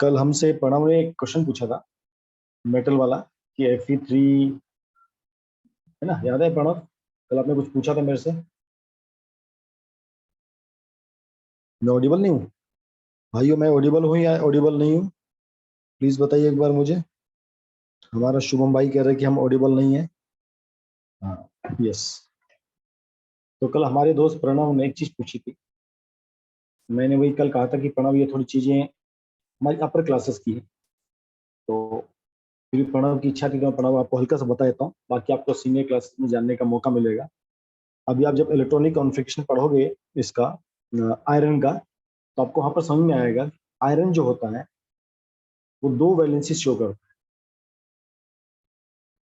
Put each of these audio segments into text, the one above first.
कल हमसे प्रणव ने एक क्वेश्चन पूछा था मेटल वाला कि Fe3 है ना, याद है प्रणव? कल आपने कुछ पूछा था मेरे से। मैं ऑडिबल नहीं हूँ भाइयों? मैं ऑडिबल हूँ या ऑडिबल नहीं हूँ? प्लीज बताइए एक बार मुझे। हमारा शुभम भाई कह रहे हैं कि हम ऑडिबल नहीं है। हाँ, यस। तो कल हमारे दोस्त प्रणव ने एक चीज पूछी थी। मैंने वही कल कहा था कि प्रणव ये थोड़ी चीजें हमारी अपर क्लासेस की है, तो फिर प्रणव की इच्छा थी तो मैं प्रणव आपको हल्का सा बता देता हूँ, बाकी आपको सीनियर क्लासेस में जानने का मौका मिलेगा। अभी आप जब इलेक्ट्रॉनिक कॉन्फ़िगरेशन पढ़ोगे इसका, आयरन का, तो आपको वहां पर समझ में आएगा आयरन जो होता है वो दो वैलेंसी शो करता है,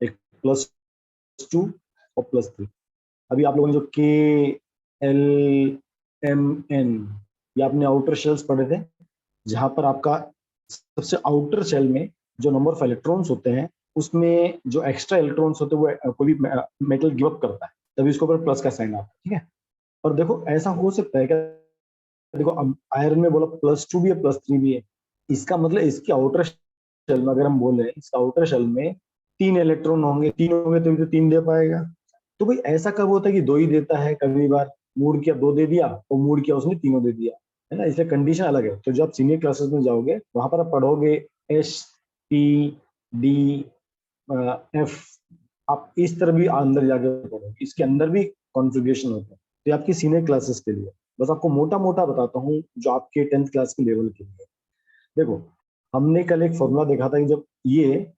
एक +2 और +3। अभी आप लोगों ने जो KLMN ये आपने आउटर शेल्स पढ़े थे, जहां पर आपका सबसे आउटर शेल में जो नंबर ऑफ इलेक्ट्रॉन्स होते हैं उसमें जो एक्स्ट्रा इलेक्ट्रॉन्स होते हैं वो कोई भी मेटल गिव अप करता है, तभी इसके ऊपर प्लस का साइन आता है। ठीक है, और देखो ऐसा हो सकता है क्या, देखो अब आयरन में बोला +2 भी है +3 भी है, इसका मतलब इसके आउटर शेल में अगर हम बोले इसका आउटर शेल में 3 इलेक्ट्रॉन होंगे, 3 होंगे तो 3 दे पाएगा। तो भाई ऐसा कब होता है कि 2 ही देता है? कभी बार मूड किया 2 दे दिया और मूड किया उसने तीनों दे दिया, है ना, इसलिए कंडीशन अलग है। तो जब आप सीनियर क्लासेस में जाओगे वहां पर आप पढ़ोगे S, T, D, F, आप इस तरह भी अंदर जाके पढ़ोगे, इसके अंदर भी कॉन्फ़िगरेशन होता है। तो ये आपकी सीनियर क्लासेस के लिए, बस आपको मोटा मोटा बताता हूँ जो आपके 10th क्लास के लेवल के लिए। देखो, हमने कल एक फॉर्मूला देखा था कि जब ये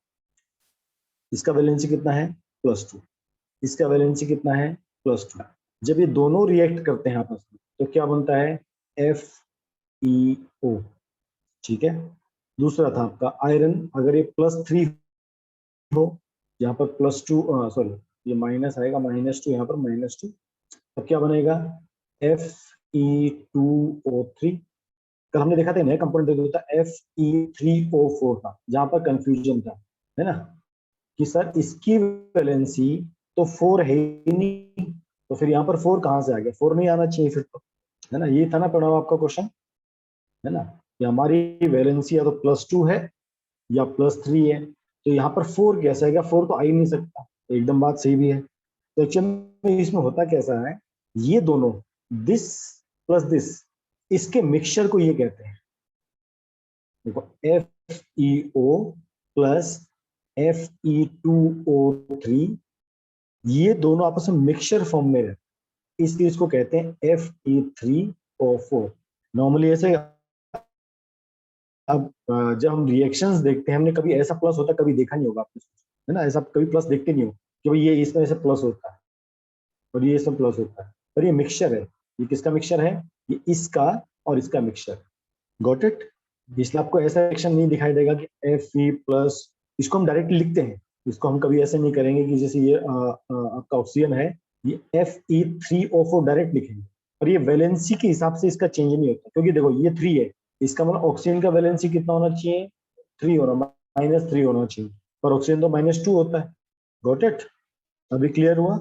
इसका वैलेंसी कितना है +2, इसका वैलेंसी कितना है +2, जब ये दोनों रिएक्ट करते हैं आपस में तो क्या बनता है FeO। ठीक है, दूसरा था आपका आयरन, अगर ये +3 हो, यहाँ पर +2, सॉरी ये माइनस आएगा, -2 यहाँ पर -2, अब क्या बनेगा Fe2O3। कल हमने देखा था नया कंपोनेंट दे देता Fe3O4 था, जहां पर कंफ्यूजन था, है ना, कि सर इसकी वैलेंसी तो 4 है ही नहीं, तो फिर यहाँ पर 4 कहाँ से आ गया? 4 नहीं आना चाहिए फिर तो, है ना। ये था ना प्रणव आपका क्वेश्चन, है ना, कि हमारी वैलेंसी या तो +2 है या +3 है, तो यहाँ पर 4 कैसे आएगा? 4 तो आ ही नहीं सकता। तो एकदम बात सही भी है। तो एक्चुअली में इसमें होता कैसा है, ये दोनों दिस प्लस दिस, इसके मिक्सचर को ये कहते हैं। देखो FeO प्लस Fe2O3, ये दोनों आपस में मिक्सचर फॉर्म में रहते, इसलिए इसको कहते हैं Fe3O4। नॉर्मली ऐसे अब जब हम रिएक्शंस देखते हैं, हमने कभी ऐसा प्लस होता कभी देखा नहीं होगा आपने, है ना, ऐसा कभी प्लस देखते नहीं हो कि भाई ये इसमें ऐसे प्लस होता है और ये इसमें प्लस होता है, पर ये मिक्सचर है। ये किसका मिक्सचर है? ये इसका और इसका मिक्सचर। Got it? इसलिए आपको ऐसा रिएक्शन नहीं दिखाई देगा कि Fe प्लस, इसको हम डायरेक्टली लिखते हैं, इसको हम कभी ऐसे नहीं करेंगे कि जैसे ये आपका ऑक्सीजन है, ये Fe3O4 डायरेक्ट लिखेंगे, और ये वैलेंसी के हिसाब से इसका चेंज नहीं होता, क्योंकि देखो ये 3 है, इसका मतलब ऑक्सीजन का वैलेंसी कितना होना चाहिए? 3 होना, -3 होना चाहिए, पर ऑक्सीजन तो -2 होता है। Got it? अभी क्लियर हुआ?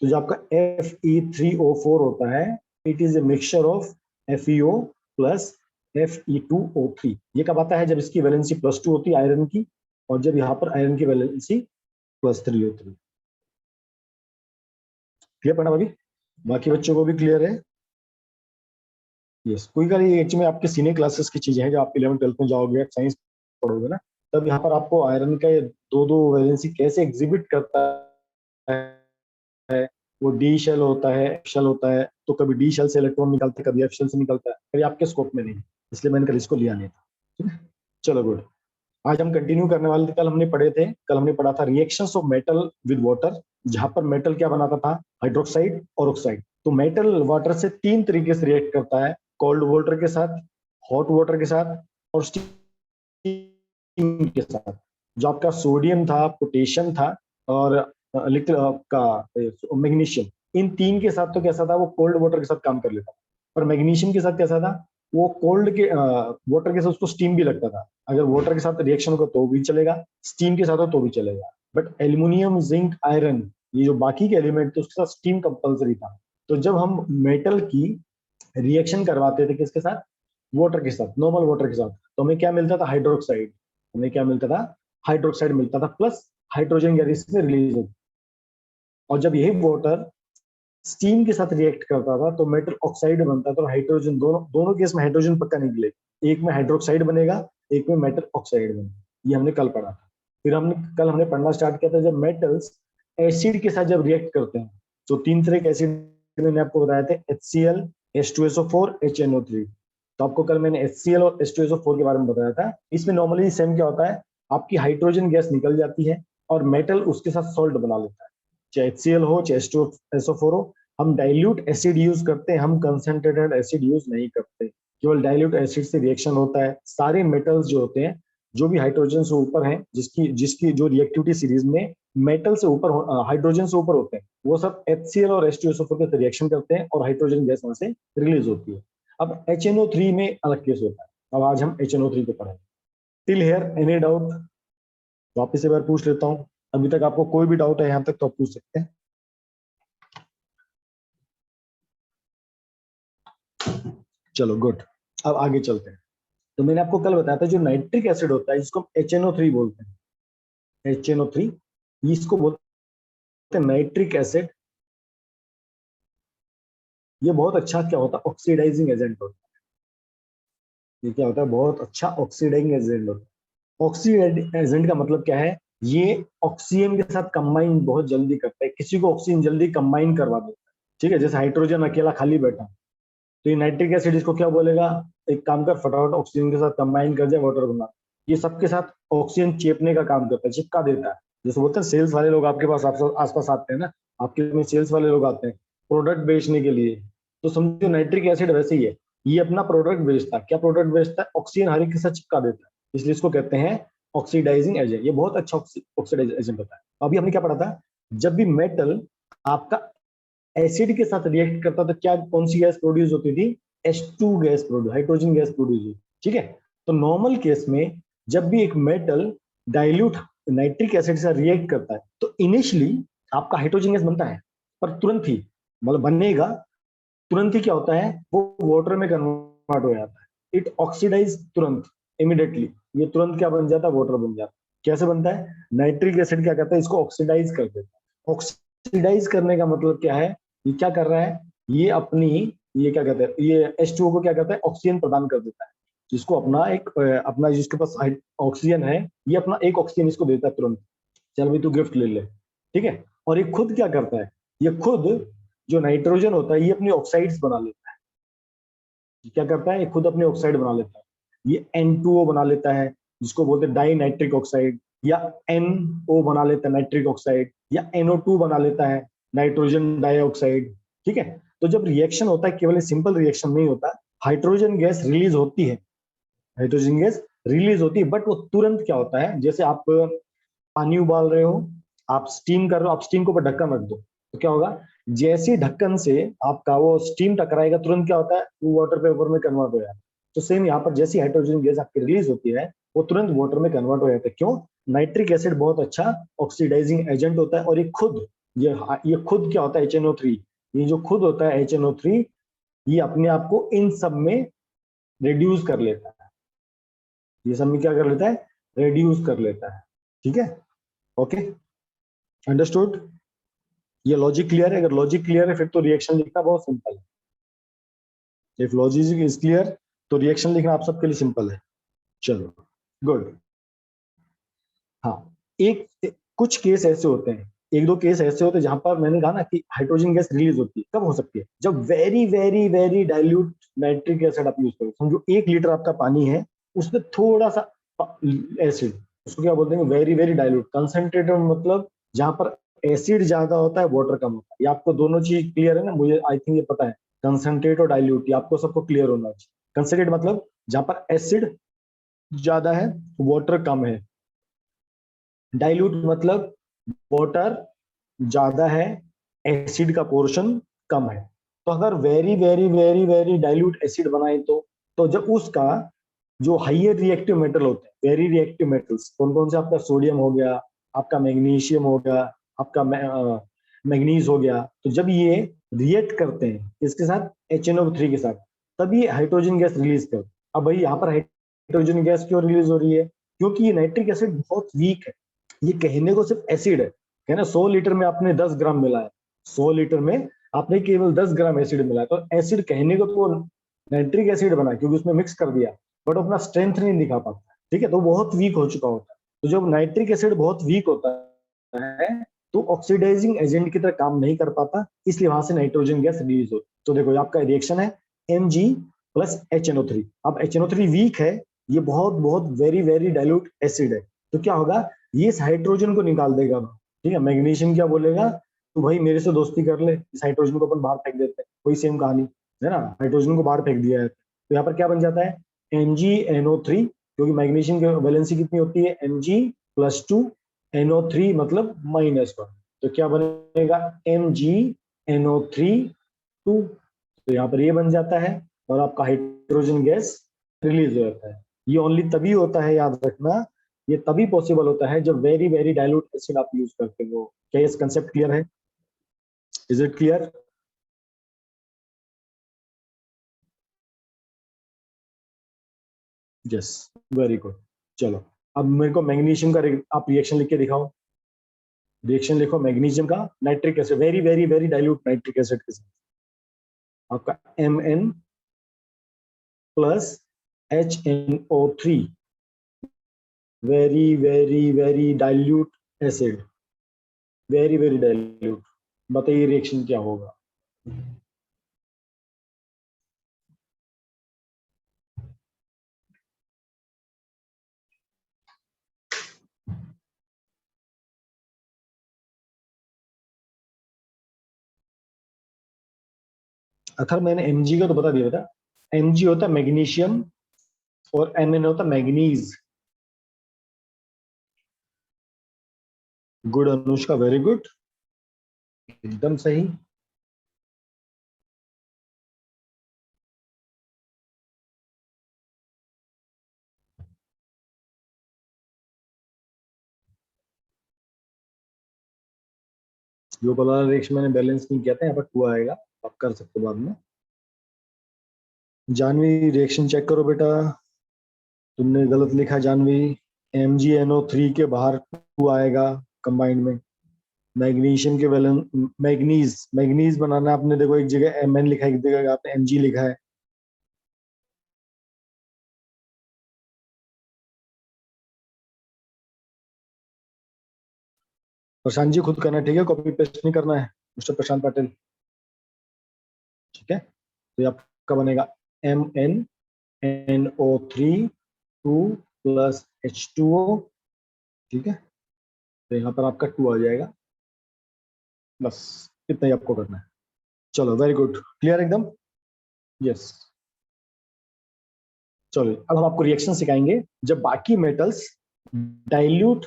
तो जो आपका Fe3O4 होता है, it is a mixture of FeO plus Fe2O3। ये कब आता है? जब इसकी वैलेंसी +2 होती है आयरन की, और जब यहाँ पर आयरन की वैलेंसी +3 होती है। क्लियर पढ़ा अभी? बाकी बच्चों को भी क्लियर है? यस, कोई नहीं, एक्चुअली में आपके सीनियर क्लासेस की चीजें हैं, जब आप 11th-12th में जाओगे, साइंस पढ़ोगे ना, तब यहाँ पर आपको आयरन का ये दो दो वैलेंसी कैसे एग्जिबिट करता है, वो डी शेल होता है, एफ शेल होता है, तो कभी डी शेल से इलेक्ट्रॉन निकलता है, कभी एफ शेल से निकलता है, कभी आपके स्कोप में नहीं, इसलिए मैंने कल इसको लिया नहीं था। ठीक है, चलो गुड। आज हम कंटिन्यू करने वाले थे, कल हमने पढ़े थे, कल हमने पढ़ा था reactions of metal with water, जहां पर मेटल क्या बनाता था? हाइड्रोक्साइड और ऑक्साइड। तो मेटल वाटर से 3 तरीके से रिएक्ट करता है, कोल्ड वाटर के साथ, हॉट वाटर के साथ, और स्टीम के साथ। जो आपका सोडियम था, पोटेशियम था, और का मैग्नीशियम, इन 3 के साथ तो कैसा था? वो कोल्ड वाटर के साथ काम कर लेता था। पर मैग्नीशियम के साथ कैसा था? वो कोल्ड के वाटर के साथ उसको स्टीम भी लगता था, अगर वाटर के साथ रिएक्शन हो तो भी चलेगा, स्टीम के साथ हो तो भी चलेगा। बट एल्यूमिनियम, जिंक, आयरन, ये जो बाकी के एलिमेंट थे उसके साथ स्टीम कंपलसरी था। तो जब हम मेटल की रिएक्शन करवाते थे किसके साथ? वाटर के साथ, नॉर्मल वाटर के साथ, तो हमें क्या मिलता था, हाइड्रोक्साइड, हमें क्या मिलता था, हाइड्रोक्साइड मिलता था, प्लस हाइड्रोजन गैस इसमें रिलीज होती। और जब यही वाटर स्टीम के साथ रिएक्ट करता था तो मेटल ऑक्साइड बनता था, और हाइड्रोजन, दोनों दोनों केस में हाइड्रोजन पक्का निकले, एक में हाइड्रोक्साइड बनेगा, एक में मेटल ऑक्साइड बनेगा। ये हमने कल पढ़ा था। फिर हमने पढ़ना स्टार्ट किया था जब मेटल्स एसिड के साथ जब रिएक्ट करते हैं, तो तीन तरह के एसिड मैंने आपको बताए थे, HCl, H2SO4, HNO3। तो आपको कल मैंने HCl और H2SO4 के बारे में बताया था। इसमें नॉर्मली सेम क्या होता है, आपकी हाइड्रोजन गैस निकल जाती है और मेटल उसके साथ सॉल्ट बना लेता है, चाहे HCl हो चाहे H2SO4 हो। हम डाइल्यूट एसिड यूज करते हैं, हम कंसंट्रेटेड एसिड यूज नहीं करते। केवल डाइल्यूट एसिड से रिएक्शन होता है। सारे मेटल्स जो होते हैं, जो भी हाइड्रोजन से ऊपर हैं, जिसकी जिसकी जो रिएक्टिविटी सीरीज में मेटल से ऊपर, हाइड्रोजन से ऊपर होते हैं, वो सब HCl और H2SO4 के साथ रिएक्शन करते हैं और हाइड्रोजन गैस वहां से रिलीज होती है। अब HNO3 में अलग केस होता है। अब आज हम HNO3 को पढ़ेंगे। Till here any doubt? वापिस एक बार पूछ लेता हूँ, अभी तक आपको कोई भी डाउट है यहाँ तक तो आप पूछ सकते हैं। चलो गुड, अब आगे चलते हैं। तो मैंने आपको कल बताया था जो नाइट्रिक एसिड होता है, जिसको हम HNO3 बोलते हैं, HNO3, इसको बोलते हैं नाइट्रिक एसिड। ये बहुत अच्छा क्या होता है, ऑक्सीडाइजिंग एजेंट होता है। ये क्या होता है, बहुत अच्छा ऑक्सीडाइजिंग एजेंट होता है। ऑक्सीडाइजिंग एजेंट का मतलब क्या है, ये ऑक्सीजन के साथ कंबाइन बहुत जल्दी करता है, किसी को ऑक्सीजन जल्दी कंबाइन करवा देता है। ठीक है, जैसे हाइड्रोजन अकेला खाली बैठा, तो ये नाइट्रिक एसिड इसको क्या बोलेगा, एक काम कर, फटाफट ऑक्सीजन के साथ कंबाइन कर जाए, वाटर बना। ये सबके साथ ऑक्सीजन चेपने का काम करता है, चिपका देता है। जैसे बोलते हैं सेल्स वाले लोग आपके पास आसपास आते हैं ना, आपके में सेल्स वाले लोग आते हैं प्रोडक्ट बेचने के लिए, तो समझो नाइट्रिक एसिड वैसे ही है। ये अपना प्रोडक्ट बेचता है, क्या प्रोडक्ट बेचता है, ऑक्सीजन हर एक के साथ चिपका देता है, इसलिए इसको कहते हैं ऑक्सीडाइजिंग एजेंट। ये बहुत अच्छा ऑक्सीडाइजिंग एजेंट होता है। अभी हमने क्या पढ़ा था, जब भी मेटल आपका एसिड के साथ रिएक्ट करता तो क्या, कौन सी गैस प्रोड्यूस होती थी, H2 gas produce, hydrogen gas produce हुई। ठीक है, तो नॉर्मल केस में जब भी एक मेटल डाइल्यूट नाइट्रिक एसिड से रिएक्ट करता है तो इनिशियली आपका हाइड्रोजन गैस बनता है, पर तुरंत ही, मतलब बनेगा, तुरंत ही क्या होता है, वो वाटर में कन्वर्ट हो जाता है। इट ऑक्सीडाइज तुरंत, इमिडिएटली, ये तुरंत क्या बन जाता है, वाटर बन जाता है। कैसे बनता है, नाइट्रिक एसिड क्या करता है, इसको ऑक्सीडाइज कर देता है। ऑक्सीडाइज करने का मतलब क्या है, ये क्या कर रहा है, ये अपनी, ये क्या कहते हैं, ये H2O को क्या करता है, ऑक्सीजन प्रदान कर देता है, जिसको अपना एक अपना जिसके पास ऑक्सीजन है, ये अपना एक ऑक्सीजन इसको देता है तुरंत, चल भाई तू गिफ्ट ले ले। ठीक है, और ये खुद क्या करता है, ये खुद जो नाइट्रोजन होता है ये अपनी ऑक्साइड्स बना लेता है। क्या करता है, ये खुद अपने ऑक्साइड बना लेता है। ये N2O बना लेता है, जिसको बोलते हैं डाई नाइट्रिक ऑक्साइड, या NO बना लेता है नाइट्रिक ऑक्साइड, या NO2 बना लेता है नाइट्रोजन डाइऑक्साइड। ठीक है, तो जब रिएक्शन होता है, केवल सिंपल रिएक्शन नहीं होता, हाइड्रोजन गैस रिलीज होती है, हाइड्रोजन गैस रिलीज होती है, बट वो तुरंत क्या होता है, जैसे आप पानी उबाल रहे हो, आप स्टीम कर रहे हो, आप स्टीम के ऊपर ढक्कन रख दो, तो क्या होगा, जैसे ही ढक्कन से आपका वो स्टीम टकराएगा, तुरंत क्या होता है, वो वाटर पेपर में कन्वर्ट हो जाता है। तो सेम यहाँ पर जैसी हाइड्रोजन गैस आपकी रिलीज होती है, वो तुरंत वाटर में कन्वर्ट हो जाता है। क्यों, नाइट्रिक एसिड बहुत अच्छा ऑक्सीडाइजिंग एजेंट होता है, और ये खुद क्या होता है, HNO3, ये जो खुद होता है HNO3, ये अपने आप को इन सब में रिड्यूस कर लेता है, ये सब में क्या कर लेता है, रिड्यूस कर लेता है। ठीक है, ओके, अंडरस्टूड। ये लॉजिक क्लियर है? अगर लॉजिक क्लियर है फिर तो रिएक्शन लिखना बहुत सिंपल है। इफ लॉजिक इज क्लियर तो रिएक्शन लिखना आप सबके लिए सिंपल है। चलो गुड। हाँ, कुछ केस ऐसे होते हैं, एक दो केस ऐसे होते हैं जहां पर मैंने कहा ना कि हाइड्रोजन गैस रिलीज होती है, कब हो सकती है, जब very very very dilute nitric acid आप यूज करो। समझो 1 लीटर आपका पानी है, उसमें थोड़ा सा एसिड, उसको क्या बोलते हैं, वेरी वेरी डाइल्यूट। कंसंट्रेटेड मतलब जहां पर एसिड ज्यादा होता है, वाटर कम होता है। ये आपको दोनों चीज क्लियर है ना, मुझे आई थिंक ये पता है, कंसंट्रेट और डाइल्यूट, ये आपको सबको क्लियर होना चाहिए। कंसंट्रेट मतलब जहां पर एसिड ज्यादा है, वाटर कम है। डाइल्यूट मतलब वाटर ज्यादा है, एसिड का पोर्शन कम है। तो अगर very very very very dilute acid बनाए तो जब उसका जो हाइयर रिएक्टिव मेटल होते हैं, वेरी रिएक्टिव मेटल्स कौन कौन से, आपका सोडियम हो गया, आपका मैग्नीशियम हो गया, आपका मैग्नीज हो गया, तो जब ये रिएक्ट करते हैं इसके साथ HNO3 के साथ, तब ये हाइड्रोजन गैस रिलीज करते हैं। अब भाई यहाँ पर हाइड्रोजन गैस क्यों रिलीज हो रही है? क्योंकि ये नाइट्रिक एसिड बहुत वीक है। ये कहने को सिर्फ एसिड है, कहना 100 लीटर में आपने 10 ग्राम मिला है, 100 लीटर में आपने केवल 10 ग्राम एसिड मिला है, तो एसिड कहने को तो नाइट्रिक एसिड बना क्योंकि उसमें मिक्स कर दिया, बट अपना स्ट्रेंथ नहीं दिखा पाता, ठीक है, तो बहुत वीक हो चुका होता है। तो जब नाइट्रिक एसिड बहुत वीक होता है तो ऑक्सीडाइजिंग एजेंट की तरह काम नहीं कर पाता, इसलिए वहां से नाइट्रोजन गैस रिलीज होती है। तो देखो आपका रिएक्शन है Mg प्लस HNO3। अब HNO3 वीक है, ये बहुत बहुत वेरी वेरी डाइल्यूट एसिड है, तो क्या होगा, ये इस हाइड्रोजन को निकाल देगा, ठीक है। मैग्नीशियम क्या बोलेगा, तो भाई मेरे से दोस्ती कर ले, इस हाइड्रोजन को अपन बाहर फेंक देते हैं, कोई सेम कहानी है ना, हाइड्रोजन को बाहर फेंक दिया है, तो यहाँ पर क्या बन जाता है MgNO3, क्योंकि मैग्नीशियम की वैलेंसी कितनी होती है Mg+2 NO3 मतलब -1, तो क्या बनेगा MgNO3 2, तो यहाँ पर ये बन जाता है और आपका हाइड्रोजन गैस रिलीज हो जाता है। ये ओनली तभी होता है, याद रखना, ये तभी पॉसिबल होता है जब वेरी वेरी डाइल्यूट एसिड आप यूज करते हो। क्या ये कंसेप्ट क्लियर है? Is it clear? Yes, very good. चलो अब मेरे को मैग्नीशियम का आप रिएक्शन लिख के दिखाओ। रिएक्शन लिखो मैग्नीशियम का nitric acid, very very very dilute nitric acid के साथ, आपका Mn plus HNO3, very very very dilute acid, very very dilute. बताइए रिएक्शन क्या होगा? अथर मैंने Mg का तो बता दिया था, Mg होता है मैग्नीशियम और Mn होता है manganese. Good Anushka, very good, एकदम सही। जो वाला रिएक्शन मैंने बैलेंस नहीं किया था, यहाँ पर 2 आएगा, आप कर सकते हो बाद में। जानवी रिएक्शन चेक करो बेटा, तुमने गलत लिखा जानवी, MgNO3 के बाहर 2 आएगा कंबाइंड में। मैग्नीशियम के वैलेंस, मैग्नीज मैग्नीज बनाना आपने, देखो एक जगह Mn लिखा है, एक जगह आपने Mg लिखा है। प्रशांत जी खुद करना, ठीक है, कॉपी पेस्ट नहीं करना है, मिस्टर प्रशांत पाटिल, ठीक है। तो ये आपका बनेगा MnNO3 2 प्लस H2O, ठीक है, तो यहाँ पर आपका 2 आ जाएगा, बस इतना ही आपको करना है। चलो वेरी गुड, क्लियर एकदम, यस। चलो अब हम आपको रिएक्शन सिखाएंगे जब बाकी मेटल्स डाइल्यूट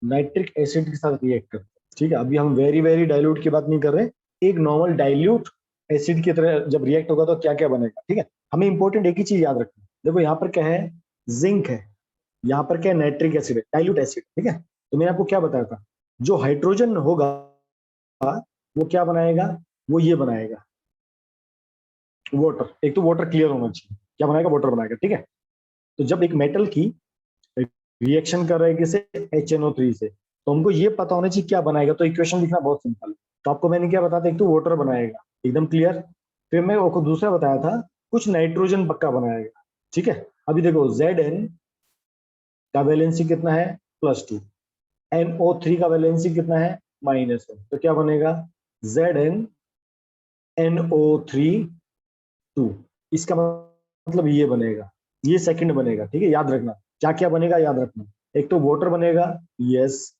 नाइट्रिक एसिड के साथ रिएक्ट करते हैं, ठीक है। अभी हम वेरी वेरी डाइल्यूट की बात नहीं कर रहे, एक नॉर्मल डाइल्यूट एसिड की तरह जब रिएक्ट होगा तो क्या क्या बनेगा, ठीक है। हमें इंपॉर्टेंट एक ही चीज याद रखना, देखो यहाँ पर क्या है, जिंक है, यहाँ पर क्या है, नाइट्रिक एसिड है, डाइल्यूट एसिड, ठीक है। तो मैंने आपको क्या बताया था, जो हाइड्रोजन होगा वो क्या बनाएगा, वो ये बनाएगा वाटर, एक तो वाटर क्लियर होना चाहिए, क्या बनाएगा, वाटर बनाएगा, ठीक है। तो जब एक मेटल की रिएक्शन कर रहे हैं किसे, HNO3 से, तो हमको ये पता होना चाहिए क्या बनाएगा, तो इक्वेशन लिखना बहुत सिंपल है। तो आपको मैंने क्या बताया था, एक तो वाटर बनाएगा, एकदम क्लियर, फिर मैं आपको दूसरा बताया था कुछ नाइट्रोजन पक्का बनाएगा, ठीक है। अभी देखो Zn का वैलेंसी कितना है, +2, NO3 का वैलेंसी कितना है, -1, तो क्या बनेगा ZnNO3 2, इसका मतलब ये बनेगा, ये सेकंड बनेगा, ठीक है, याद रखना क्या क्या बनेगा, याद रखना, एक तो वाटर बनेगा, यस,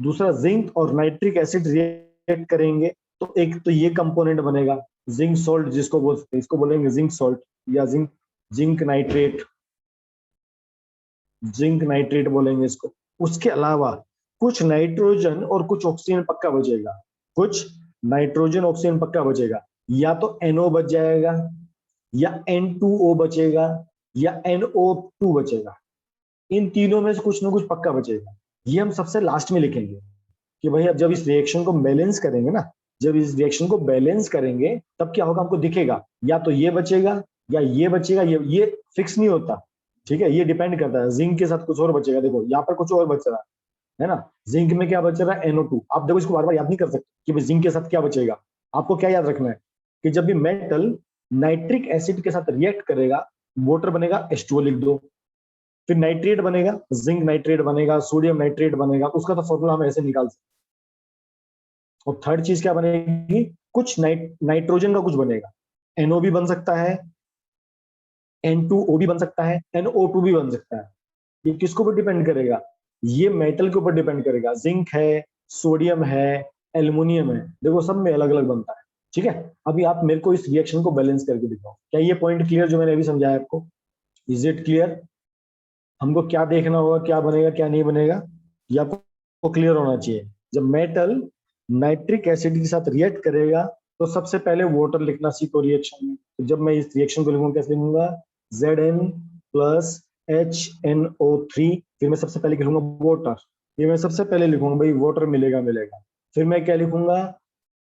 दूसरा जिंक और नाइट्रिक एसिड रिएक्ट करेंगे, तो एक तो ये कंपोनेंट बनेगा जिंक सॉल्ट, जिसको बोलते हैं, इसको बोलेंगे जिंक सॉल्ट या zinc zinc nitrate, zinc nitrate बोलेंगे इसको। उसके अलावा कुछ नाइट्रोजन और कुछ ऑक्सीजन पक्का बचेगा, कुछ नाइट्रोजन ऑक्सीजन पक्का बचेगा, या तो NO बच जाएगा, या N2O बचेगा, या NO2 बचेगा, इन तीनों में से कुछ ना कुछ पक्का बचेगा। ये हम सबसे लास्ट में लिखेंगे कि भाई अब जब इस रिएक्शन को बैलेंस करेंगे ना, जब इस रिएक्शन को बैलेंस करेंगे तब क्या होगा, हमको दिखेगा या तो ये बचेगा या ये बचेगा, ये फिक्स नहीं होता, ठीक है, ये डिपेंड करता है। जिंक के साथ कुछ और बचेगा, देखो यहाँ पर कुछ और बच रहा है ना। जिंक में क्या बच रहा है, NO2। आप देखो इसको बार बार याद नहीं कर सकते कि भाई जिंक के साथ क्या बचेगा। आपको क्या याद रखना है कि जब भी मेटल नाइट्रिक एसिड के साथ रिएक्ट करेगा, वाटर बनेगा, H2O लिख दो। फिर नाइट्रेट बनेगा, जिंक नाइट्रेट बनेगा, सोडियम नाइट्रेट बनेगा, उसका तो फॉर्मूला हम ऐसे निकाल सकते हैं। और थर्ड चीज क्या बनेगी, कुछ नाइट्रोजन का कुछ बनेगा। NO भी बन सकता है, N2O भी बन सकता है, NO2 भी बन सकता है। ये किसके ऊपर डिपेंड करेगा, ये मेटल के ऊपर डिपेंड करेगा। जिंक है, सोडियम है, एल्युमिनियम है, देखो सब में अलग अलग बनता है। ठीक है, अभी आप मेरे को इस रिएक्शन को बैलेंस करके दिखाओ। क्या ये पॉइंट क्लियर जो मैंने अभी समझाया आपको, इज इट क्लियर? हमको क्या देखना होगा, क्या बनेगा क्या नहीं बनेगा, ये आपको क्लियर होना चाहिए। जब मेटल नाइट्रिक एसिड के साथ रिएक्ट करेगा तो सबसे पहले वाटर लिखना सीखो रिएक्शन में। तो जब मैं इस रिएक्शन को लिखूंगा कैसे लिखूंगा, Zn प्लस HNO3, फिर मैं सबसे पहले लिखूंगा वाटर। ये मैं सबसे पहले लिखूंगा भाई, वाटर मिलेगा मिलेगा। फिर मैं क्या लिखूंगा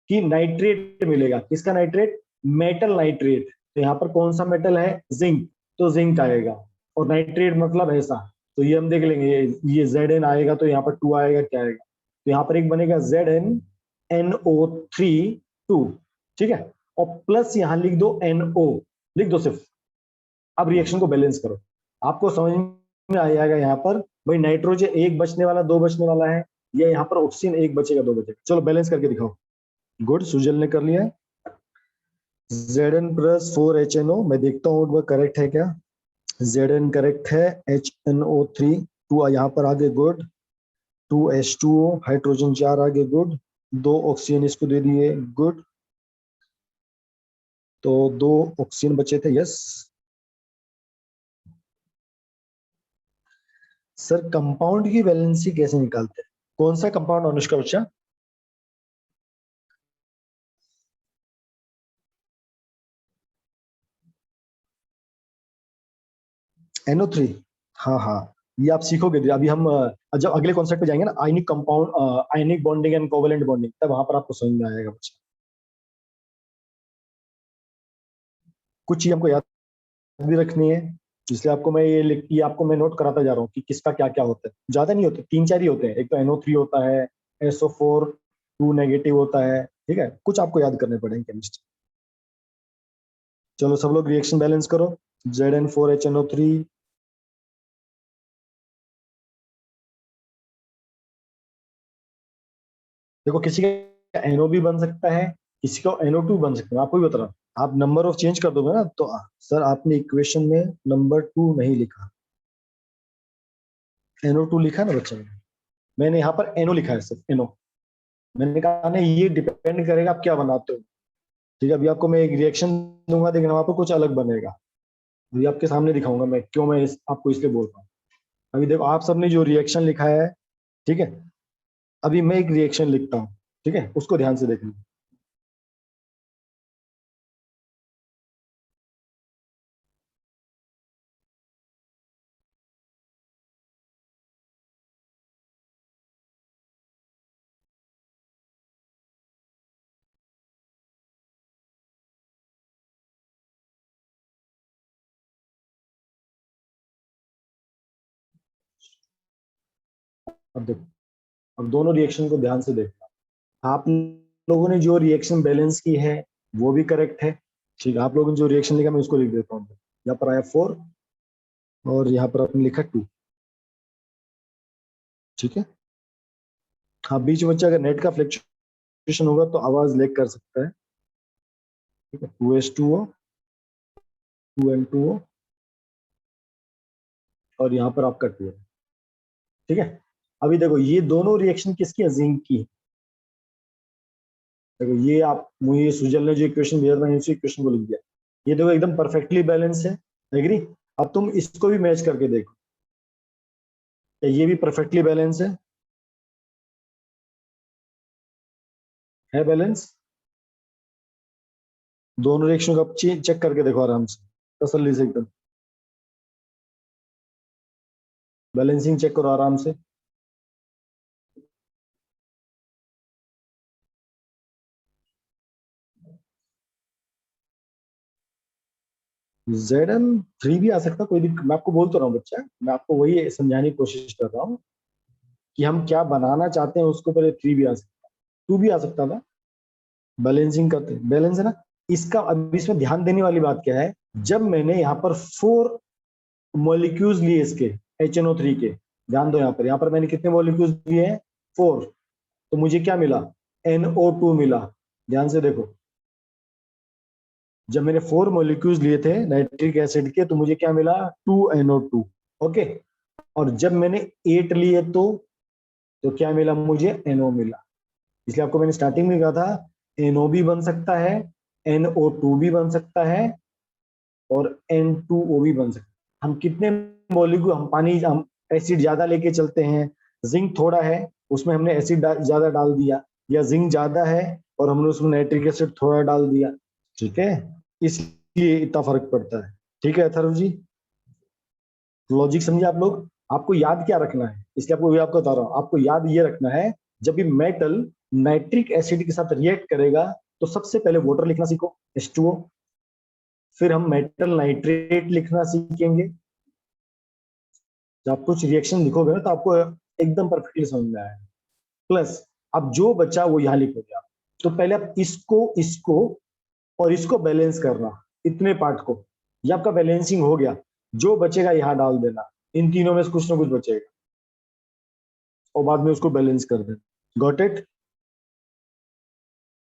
कि नाइट्रेट मिलेगा, किसका नाइट्रेट, मेटल नाइट्रेट। तो यहाँ पर कौन सा मेटल है, जिंक, तो जिंक आएगा। और नाइट्रेट मतलब ऐसा, तो ये हम देख लेंगे, ये Zn आएगा तो यहाँ पर 2 आएगा, क्या आएगा, तो यहाँ पर एक बनेगा ZnNO3 2। ठीक है, और प्लस यहाँ लिख दो NO, लिख दो सिर्फ। अब रिएक्शन को बैलेंस करो, आपको समझ में आ जाएगा यहाँ पर भाई नाइट्रोजन एक बचने वाला, दो बचने वाला है, या यहाँ पर ऑक्सीजन एक बचेगा, दो बचेगा। चलो बैलेंस करके दिखाओ। गुड, सुजल ने कर लिया। Zn+4HNO, मैं देखता हूँ वो करेक्ट है क्या। Zn करेक्ट है, HNO3 2 यहाँ पर आगे, गुड। 2H2O, हाइड्रोजन 4 आगे, गुड। 2 ऑक्सीजन इसको दे दिए, गुड। तो 2 ऑक्सीजन बचे थे, यस। सर कंपाउंड की वैलेंसी कैसे निकालते हैं, कौन सा कंपाउंड अनुष्का बच्चा? NO3, हाँ हाँ, ये आप सीखोगे अभी हम जब अगले कॉन्सेप्ट पे जाएंगे ना, ionic compound, ionic bonding and covalent bonding, तब वहां पर आपको समझ में आएगा बच्चा। कुछ चीज हमको याद भी रखनी है, इसलिए आपको मैं ये आपको मैं नोट कराता जा रहा हूँ कि किसका क्या क्या होता है। ज्यादा नहीं होते, तीन चार ही होते हैं। एक तो NO3 होता है, SO4 2 नेगेटिव होता है, ठीक है, कुछ आपको याद करने पड़ेंगे केमिस्ट्री। चलो सब लोग रिएक्शन बैलेंस करो। Zn4HNO3, देखो किसी का NO भी बन सकता है, किसी का NO2 बन सकता है, मैं आपको भी बता रहा हूँ। आप नंबर ऑफ चेंज कर दोगे ना तो सर आपने इक्वेशन में नंबर 2 नहीं लिखा, NO2 लिखा ना बच्चे ने, मैंने यहाँ पर NO लिखा है, सिर्फ NO। मैंने कहा ना ये डिपेंड करेगा आप क्या बनाते हो। ठीक है, अभी आपको मैं एक रिएक्शन दूंगा, देखना वहां पर कुछ अलग बनेगा। अभी आपके सामने दिखाऊंगा मैं क्यों, मैं आपको इसलिए बोल रहा हूँ। अभी देखो आप सबने जो रिएक्शन लिखा है, ठीक है, अभी मैं एक रिएक्शन लिखता हूँ, ठीक है, उसको ध्यान से देखना। अब देखो, अब दोनों रिएक्शन को ध्यान से देखना। आप लोगों ने जो रिएक्शन बैलेंस की है वो भी करेक्ट है, ठीक है। आप लोगों ने जो रिएक्शन लिखा मैं उसको लिख देता हूँ। यहाँ पर आया 4 और यहाँ पर आपने लिखा 2, ठीक है। हाँ, बीच में बच्चा अगर नेट का फ्लक्चुएशन होगा तो आवाज लेक कर सकता है, ठीक है। 2H2O, 2N2O, और यहाँ पर आपका 2 है, ठीक है। अभी देखो ये दोनों रिएक्शन किसकी है, जिंक की है। देखो ये आप, मुझे सुजल ने जो इक्वेशन दिया था मैंने उसी इक्वेशन को लिख दिया। ये देखो एकदम परफेक्टली बैलेंस है, एग्री। अब तुम इसको भी मैच करके देखो, क्या ये भी परफेक्टली बैलेंस है बैलेंस। दोनों रिएक्शन को आप चेक करके देखो आराम से, तसल्ली से एकदम, बैलेंसिंग चेक करो आराम से। Zn3 भी आ सकता, कोई दिक्कत, मैं आपको बोल तो रहा हूँ बच्चा, मैं आपको वही समझाने की कोशिश कर रहा हूँ कि हम क्या बनाना चाहते हैं, उसको पहले 3 भी आ सकता, 2 भी आ सकता था, बैलेंसिंग करते, बैलेंस है ना। इसका अब इसमें ध्यान देने वाली बात क्या है, जब मैंने यहाँ पर 4 मॉलिक्यूल्स लिए इसके HNO3 के, ध्यान दो, यहाँ पर मैंने कितने मॉलिक्यूल्स लिए हैं, 4, तो मुझे क्या मिला, NO2 मिला। ध्यान से देखो, जब मैंने 4 मॉलिक्यूल्स लिए थे नाइट्रिक एसिड के, तो मुझे क्या मिला, 2NO2। ओके, और जब मैंने 8 लिए तो क्या मिला मुझे, NO मिला। इसलिए आपको मैंने स्टार्टिंग में कहा था NO भी बन सकता है, NO2 भी बन सकता है, और N2O भी बन सकता है। हम कितने मॉलिक्यूल, हम पानी, हम एसिड ज्यादा लेके चलते हैं, जिंक थोड़ा है उसमें हमने एसिड ज्यादा डाल दिया, या जिंक ज्यादा है और हमने उसमें नाइट्रिक एसिड थोड़ा डाल दिया, ठीक है, इसलिए इतना फर्क पड़ता है। ठीक है अथर्व जी, लॉजिक समझे आप लोग। आपको याद क्या रखना है, इसलिए आपको आपको बता रहा हूँ, आपको याद ये रखना है, जब भी मेटल नाइट्रिक एसिड के साथ रिएक्ट करेगा, तो सबसे पहले वाटर लिखना सीखो, H2O, फिर हम मेटल नाइट्रेट लिखना सीखेंगे। जब आप कुछ रिएक्शन लिखोगे ना, तो आपको एकदम परफेक्टली समझ में आएगा। प्लस अब जो बचा वो यहाँ लिखोगे आप, तो पहले आप इसको इसको और इसको बैलेंस करना, इतने पार्ट को, ये आपका बैलेंसिंग हो गया, जो बचेगा यहाँ डाल देना, इन तीनों में से कुछ ना कुछ बचेगा, और बाद में उसको बैलेंस कर देना। Got it.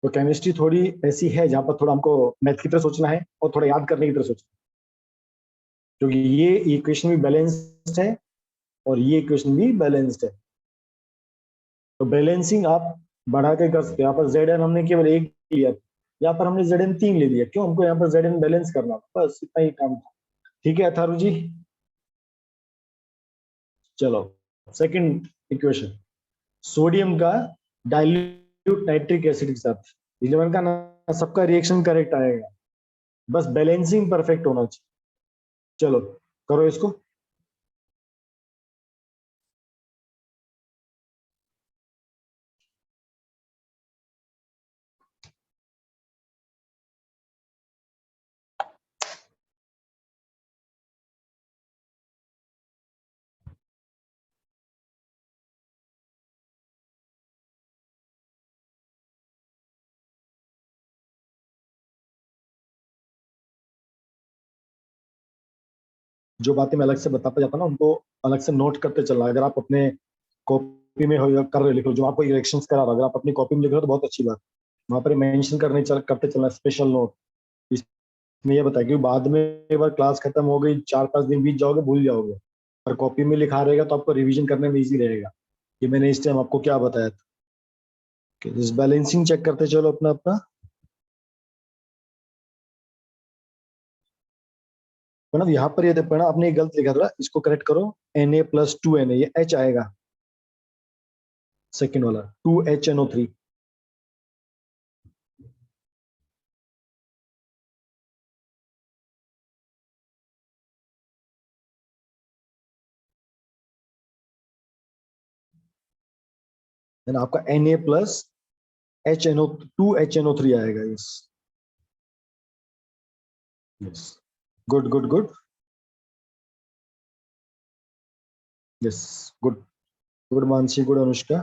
तो केमिस्ट्री थोड़ी ऐसी है जहां पर थोड़ा हमको मैथ की तरह सोचना है और थोड़ा याद करने की तरह सोचना है, क्योंकि ये इक्वेशन भी बैलेंस्ड है और ये इक्वेशन भी बैलेंस्ड है। तो बैलेंसिंग आप बढ़ा के कर सकते हो। यहाँ पर Zn हमने केवल 1 लिया, यहाँ पर हमने Zn 3 ले लिया, क्यों, हमको यहाँ पर Zn बैलेंस करना था, बस इतना ही काम था। ठीक है अथर्व जी, चलो सेकंड इक्वेशन, सोडियम का डाइल्यूट नाइट्रिक एसिड के साथ, इसलिए मैंने कहा ना सबका रिएक्शन करेक्ट आएगा, बस बैलेंसिंग परफेक्ट होना चाहिए। चलो करो इसको। जो बातें मैं अलग से बताता जाता ना, उनको अलग से नोट करते चलना। अगर आप अपने कॉपी में हो या कर रहे लिख लो, जो आपको इरेक्शंस करा रहा, अगर आप अपनी कॉपी में लिख रहे हो तो बहुत अच्छी बात, वहां पर मेंशन करते चलना स्पेशल नोट। इसमें ये बताया कि बाद में एक बार क्लास खत्म हो गई, 4-5 दिन बीत जाओगे, भूल जाओगे, और कॉपी में लिखा रहेगा तो आपको रिवीजन करने में इजी रहेगा कि मैंने इस टाइम आपको क्या बताया था। इस बैलेंसिंग चेक करते चलो अपना अपना। मैडम यहाँ पर ये देखो ना, आपने गलत लिखा था, इसको करेक्ट करो, Na+2Na, ये H आएगा, सेकेंड वाला 2HNO3। देन आपका Na+HNO2HNO3 आएगा, yes yes, good good good, yes, good good Mansi, good Anushka.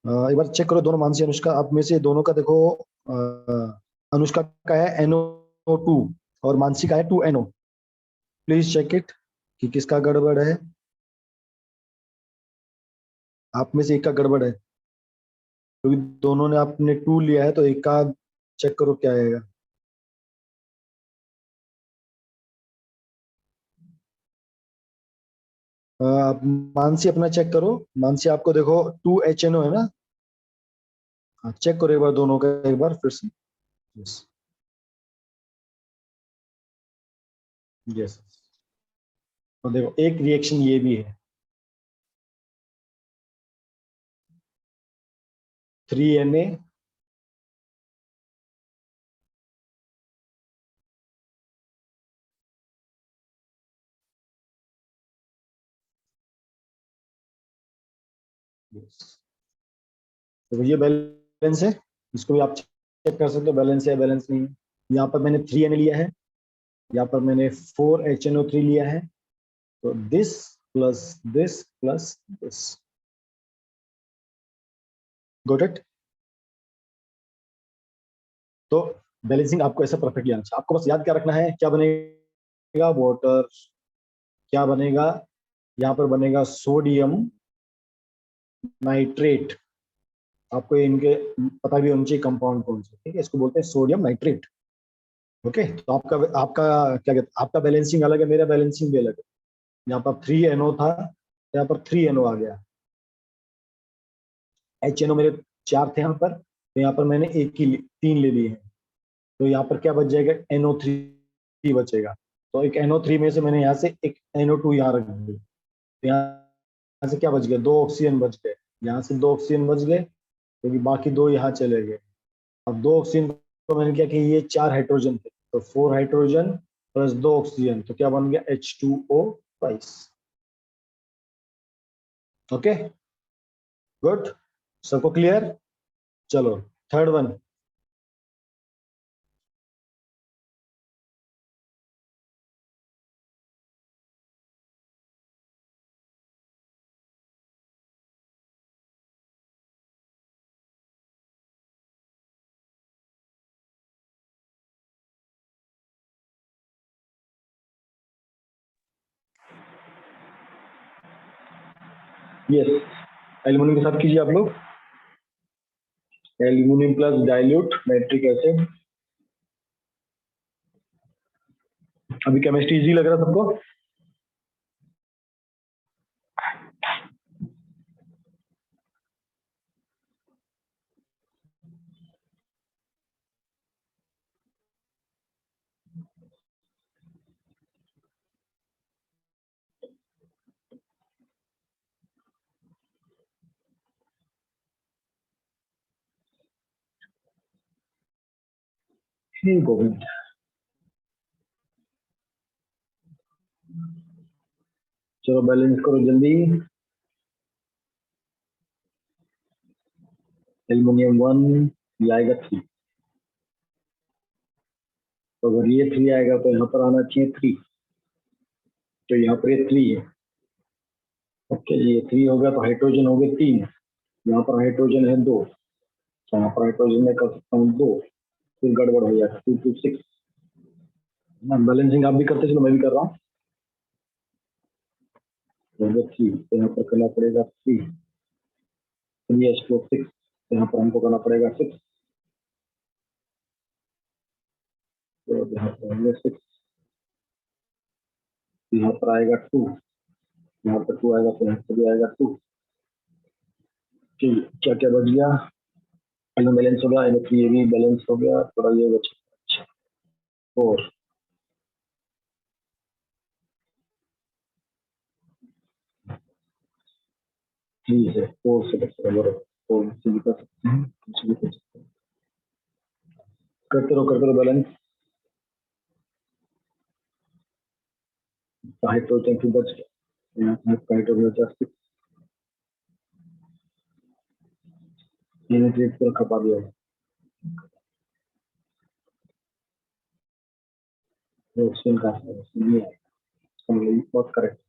एक बार चेक करो दोनों, मानसी अनुष्का, आप में से दोनों का देखो, अनुष्का का है NO2 और मानसी का है 2NO। प्लीज चेक इट कि किसका गड़बड़ है, आप में से एक का गड़बड़ है, क्योंकि दोनों ने आपने 2 लिया है, तो एक का चेक करो क्या आएगा। आप मानसी अपना चेक करो, मानसी आपको देखो 2HNO है ना, हाँ चेक करो एक बार दोनों का, एक बार फिर से। यस यस, तो देखो एक रिएक्शन ये भी है, 3Na, तो ये बैलेंस है, इसको भी आप चेक कर सकते हो बैलेंस है बैलेंस नहीं है। यहाँ पर मैंने 3Na लिया है, यहाँ पर मैंने 4HNO3 लिया है, तो this plus this, got it. तो बैलेंसिंग आपको ऐसा परफेक्टली आना चाहिए। आपको बस याद क्या रखना है, क्या बनेगा वाटर, क्या बनेगा, यहाँ पर बनेगा सोडियम नाइट्रेट। आपको इनके पता भी होना चाहिए कंपाउंड कौन से, ठीक है, इसको बोलते हैं सोडियम नाइट्रेट। ओके, तो आपका आपका क्या कहते हैं, आपका बैलेंसिंग अलग है, मेरा बैलेंसिंग भी अलग है। यहाँ पर 3NO था, यहाँ पर 3NO आ गया। HNO मेरे 4 थे यहाँ पर, तो यहाँ पर मैंने एक की 3 ले लिए हैं, तो यहाँ पर क्या बच जाएगा, NO3 बचेगा। तो एक NO3 में से मैंने यहाँ से एक NO2 यहाँ रख दी, तो यहाँ से क्या बच गया, 2 ऑक्सीजन बच गए, यहाँ से 2 ऑक्सीजन बच गए, क्योंकि बाकी 2 यहाँ चले गए। अब 2 ऑक्सीजन को मैंने क्या किया, ये 4 हाइड्रोजन थे, तो 4 हाइड्रोजन प्लस 2 ऑक्सीजन, तो क्या बन गया, H2O ट्वाइस। ओके, गुड, सबको क्लियर। चलो थर्ड वन। यस, एल्यूमिनियम के साथ कीजिए आप लोग, aluminium plus dilute nitric acid. अभी केमिस्ट्री इजी लग रहा सबको। गोविंद, चलो बैलेंस करो जल्दी। एल्यूमिनियम 1, ये आएगा 3, तो अगर ये 3 आएगा तो यहाँ पर आना चाहिए 3, तो यहाँ पर ये 3 है। ओके, ये 3 हो गया, तो हाइड्रोजन हो गए 3, यहाँ पर हाइड्रोजन है 2, तो यहाँ पर हाइड्रोजन में कर सकता हूँ 2, फिर गड़बड़ हो जाएगा 2 2 6। बैलेंसिंग आप भी करते चलो, मैं भी कर रहा हूँ। हो गया 3, तो यहाँ पर करना पड़ेगा 3, 3H4 6, तो यहाँ पर हमको करना पड़ेगा 6, तो यहाँ पर होंगे 6, यहाँ पर आएगा 2, यहाँ पर 2 आएगा, तो यहाँ पर भी आएगा 2। ठीक, क्या क्या बच गया, बैलेंस हो गया, ये भी बैलेंस हो गया, थोड़ा ये बचा 4। ठीक है, 4 से बच रहा है, 4 से भी कर सकते हैं, कुछ भी कर सकते हैं, करते रहो बैलेंस। हाइड्रोजन फिर बच गया, यहाँ पर हाइड्रोजन बचा 6, यूनिट पूरा खपा दिया है, ऑक्सीजन का नहीं है, बहुत करेक्ट।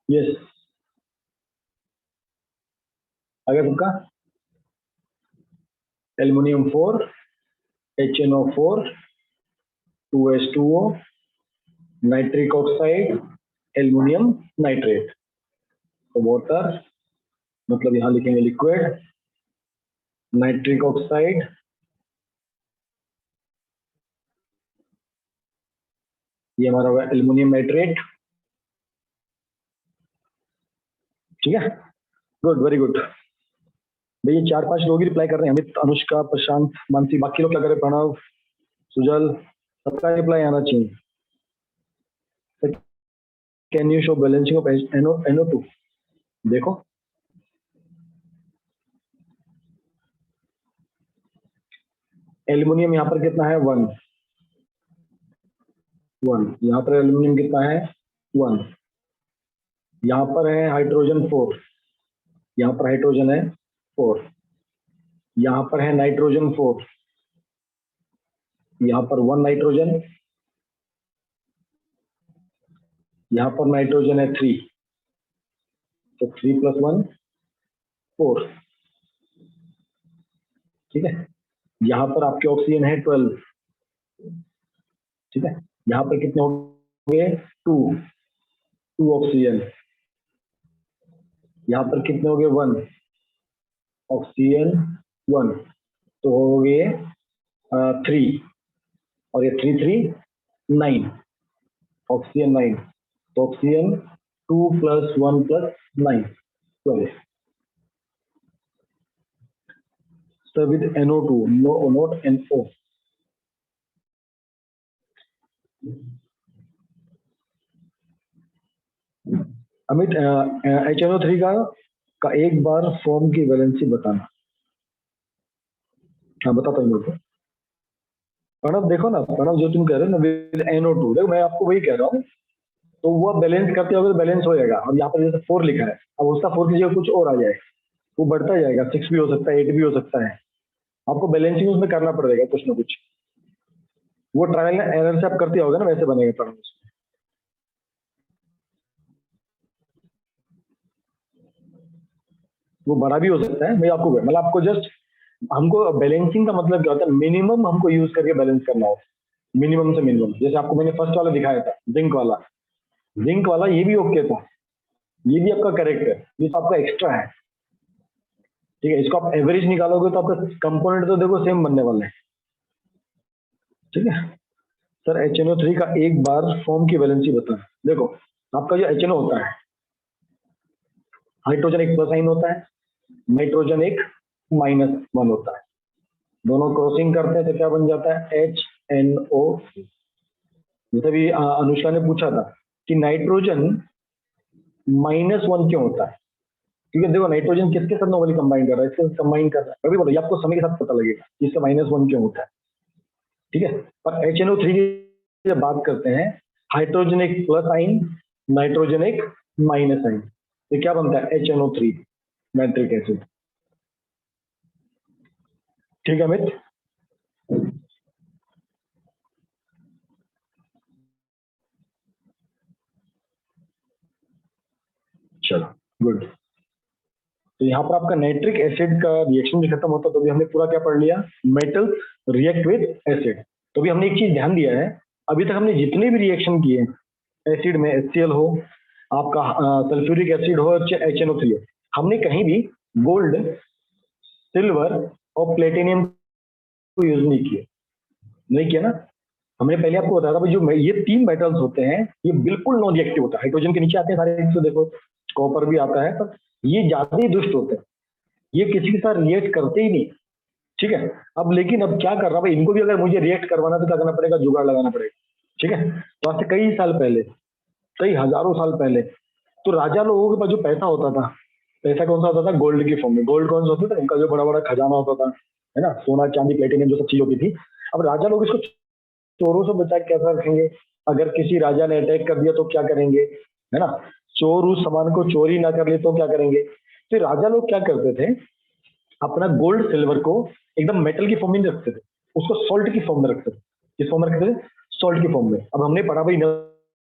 यस, आगे सबका, aluminium 4, HNO4, 2H2O, nitric oxide, aluminium nitrate, तो वाटर, मतलब यहाँ लिखेंगे लिक्विड, नाइट्रिक ऑक्साइड, ये हमारा होगा एल्युमिनियम नाइट्रेट। ठीक है, गुड, वेरी गुड। भैया 4 5 लोग ही रिप्लाई कर रहे हैं, अमित, अनुष्का, प्रशांत, मानसी, बाकी लोग क्या कर रहे हैं, प्रणव, सुजल, सबका रिप्लाई आना चाहिए। Can you show balancing of NO2, देखो एल्युमिनियम यहाँ पर कितना है 1 1, यहाँ पर एल्युमिनियम कितना है 1, यहाँ पर है हाइड्रोजन 4, यहाँ पर हाइड्रोजन है 4, यहाँ पर है नाइट्रोजन 4, यहाँ पर 1 नाइट्रोजन, यहाँ पर नाइट्रोजन है 3, तो 3 + 1 4, ठीक है। यहाँ पर आपके ऑक्सीजन है 12, ठीक है। यहाँ पर कितने हो गए 2 ऑक्सीजन, यहाँ पर कितने हो गए 1 ऑक्सीजन 1, तो हो गए 3, और ये 3 3 9, ऑक्सीजन 9, तो oxygen 2 + 1 + 9 12. So with NO2, no, not NO. Amit, HNO3 का एक बार फॉर्म की वैलेंसी बताना। हाँ बताता हूँ मेरे को। प्रणव देखो ना, प्रणव जो तुम कह रहे हो ना विद NO2, देखो मैं आपको वही कह रहा हूँ, तो वो बैलेंस करते हो तो बैलेंस हो जाएगा। अब यहाँ पर जैसे 4 लिखा है, अब उसका 4 की जगह कुछ और आ जाए, वो बढ़ता जाएगा, 6 भी हो सकता है, 8 भी हो सकता है, आपको बैलेंसिंग उसमें करना पड़ेगा कुछ ना कुछ, वो ट्रायल एरर से आप करते होगा ना, वैसे बनेगा प्रणव। वो बड़ा भी हो सकता है, मैं आपको मतलब आपको जस्ट, हमको बैलेंसिंग का मतलब क्या होता है, मिनिमम हमको यूज करके बैलेंस करना हो, मिनिमम से मिनिमम। जैसे आपको मैंने फर्स्ट वाला दिखाया था जिंक वाला ये भी ओके था, ये भी आपका करेक्ट है, ये तो आपका एक्स्ट्रा है, ठीक है। इसको आप एवरेज निकालोगे तो आपका कंपोनेंट तो देखो सेम बनने वाले हैं, ठीक है। सर HNO3 का एक बार फॉर्म की वैलेंसी बताएं। देखो आपका जो HNO होता है, हाइड्रोजन एक प्लस आइन होता है, नाइट्रोजन एक -1 होता है, दोनों क्रॉसिंग करते हैं तो क्या बन जाता है HNO। जैसे भी अनुष्का ने पूछा था कि नाइट्रोजन -1 क्यों होता है, क्योंकि देखो नाइट्रोजन किसके साथ नॉर्मली कंबाइन कर रहा है, इसके साथ कंबाइन कर रहा है, अभी बोलो, ये आपको समय के साथ पता लगेगा कि इसका -1 क्यों होता है, ठीक है। पर HNO3 की जब बात करते हैं, हाइड्रोजन एक प्लस आइन, नाइट्रोजन एक माइनस आइन, तो क्या बनता है HNO3 नाइट्रिक एसिड, ठीक है अमित। चलो गुड। तो यहाँ पर आपका नाइट्रिक एसिड का रिएक्शन भी खत्म होता, तो भी हमने पूरा क्या पढ़ लिया, मेटल रिएक्ट विद एसिड। तो भी हमने एक चीज ध्यान दिया है, अभी तक हमने जितने भी रिएक्शन किए एसिड में, HCl हो, आपका सल्फ्यूरिक एसिड हो, HNO3 हो, हमने कहीं भी गोल्ड, सिल्वर और प्लेटिनियम को यूज नहीं किया ना। हमने पहले आपको बताया था जो ये 3 मेटल्स होते हैं, ये बिल्कुल नॉन रिएक्टिव होता है, हाइड्रोजन के नीचे आते हैं सारे, तो देखो कॉपर भी आता है, पर ये ज्यादा ही दुष्ट होते हैं, ये किसी के साथ रिएक्ट करते ही नहीं, ठीक है। अब लेकिन अब क्या कर रहा है, इनको भी अगर मुझे रिएक्ट करवाना तो क्या करना पड़ेगा, जुगाड़ लगाना पड़ेगा, ठीक है। तो आज से कई साल पहले, कई हजारों साल पहले, तो राजा लोगों के पास जो पैसा होता था, पैसा कौन सा होता था, गोल्ड की फॉर्म में। गोल्ड कौन सा होता था, उनका जो बड़ा बड़ा खजाना होता था, है ना, सोना चांदी प्लेटिनियम जो सब चीज होती थी। अब राजा लोग इसको चोरों से बचा के कैसा रखेंगे, अगर किसी राजा ने अटैक कर दिया तो क्या करेंगे, है ना, चोर उस सामान को चोरी ना कर ले तो क्या करेंगे। तो राजा लोग क्या करते थे, अपना गोल्ड सिल्वर को एकदम मेटल की फॉर्म में रखते थे, उसको सॉल्ट की फॉर्म में रखते थे। किस फॉर्म में रखते थे, सॉल्ट की फॉर्म में। अब हमने पढ़ा भाई, न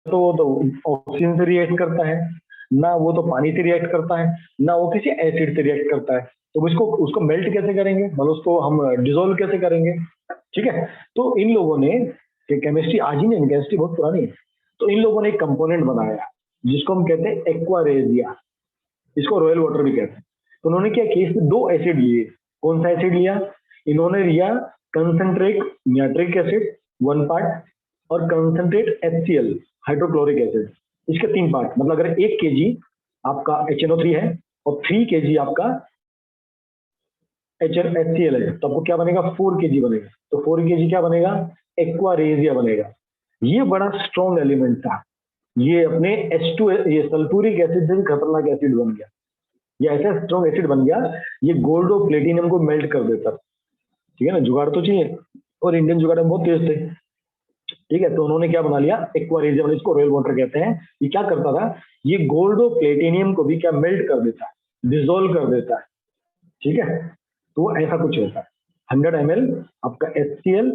तो वो तो ऑक्सीजन से रिएक्ट करता है, ना वो तो पानी से रिएक्ट करता है, ना वो किसी एसिड से रिएक्ट करता है, तो इसको उसको मेल्ट कैसे करेंगे, मतलब उसको हम डिजोल्व कैसे करेंगे, ठीक है। तो इन लोगों ने, केमिस्ट्री आज ही नहीं, केमिस्ट्री बहुत पुरानी है, तो इन लोगों ने एक कंपोनेंट बनाया जिसको हम कहते हैं एक्वारेजिया, इसको रॉयल वाटर भी कहते हैं। तो उन्होंने क्या किया, इसमें 2 एसिड लिए। कौन सा एसिड लिया, इन्होंने लिया कंसंट्रेट नाइट्रिक एसिड 1 पार्ट, और कंसंट्रेट HCl हाइड्रोक्लोरिक एसिड, इसके 3 पार्ट। मतलब अगर 1 kg आपका HNO3 है और 3 kg आपका HCl है, तो आपको क्या बनेगा, 4 kg बनेगा। तो 4 kg क्या बनेगा, एक्वारेजिया बनेगा। ये बड़ा स्ट्रॉन्ग एलिमेंट था, ये अपने H2, ये सल्फ्यूरिक एसिड से भी खतरनाक एसिड बन गया, ये ऐसा स्ट्रॉन्ग एसिड बन गया, ये गोल्ड और प्लेटिनियम को मेल्ट कर देता, ठीक है ना, जुगाड़ तो चाहिए, और इंडियन जुगाड़ में बहुत तेज थे। ठीक है, तो उन्होंने क्या बना लिया, एक्वा रिएजन, इसको रॉयल वाटर कहते हैं। ये क्या करता था, ये गोल्ड और प्लेटिनियम को भी क्या मेल्ट कर देता है, डिजोल्व कर देता है। ठीक है, तो ऐसा कुछ होता है। 100 ml आपका HCl,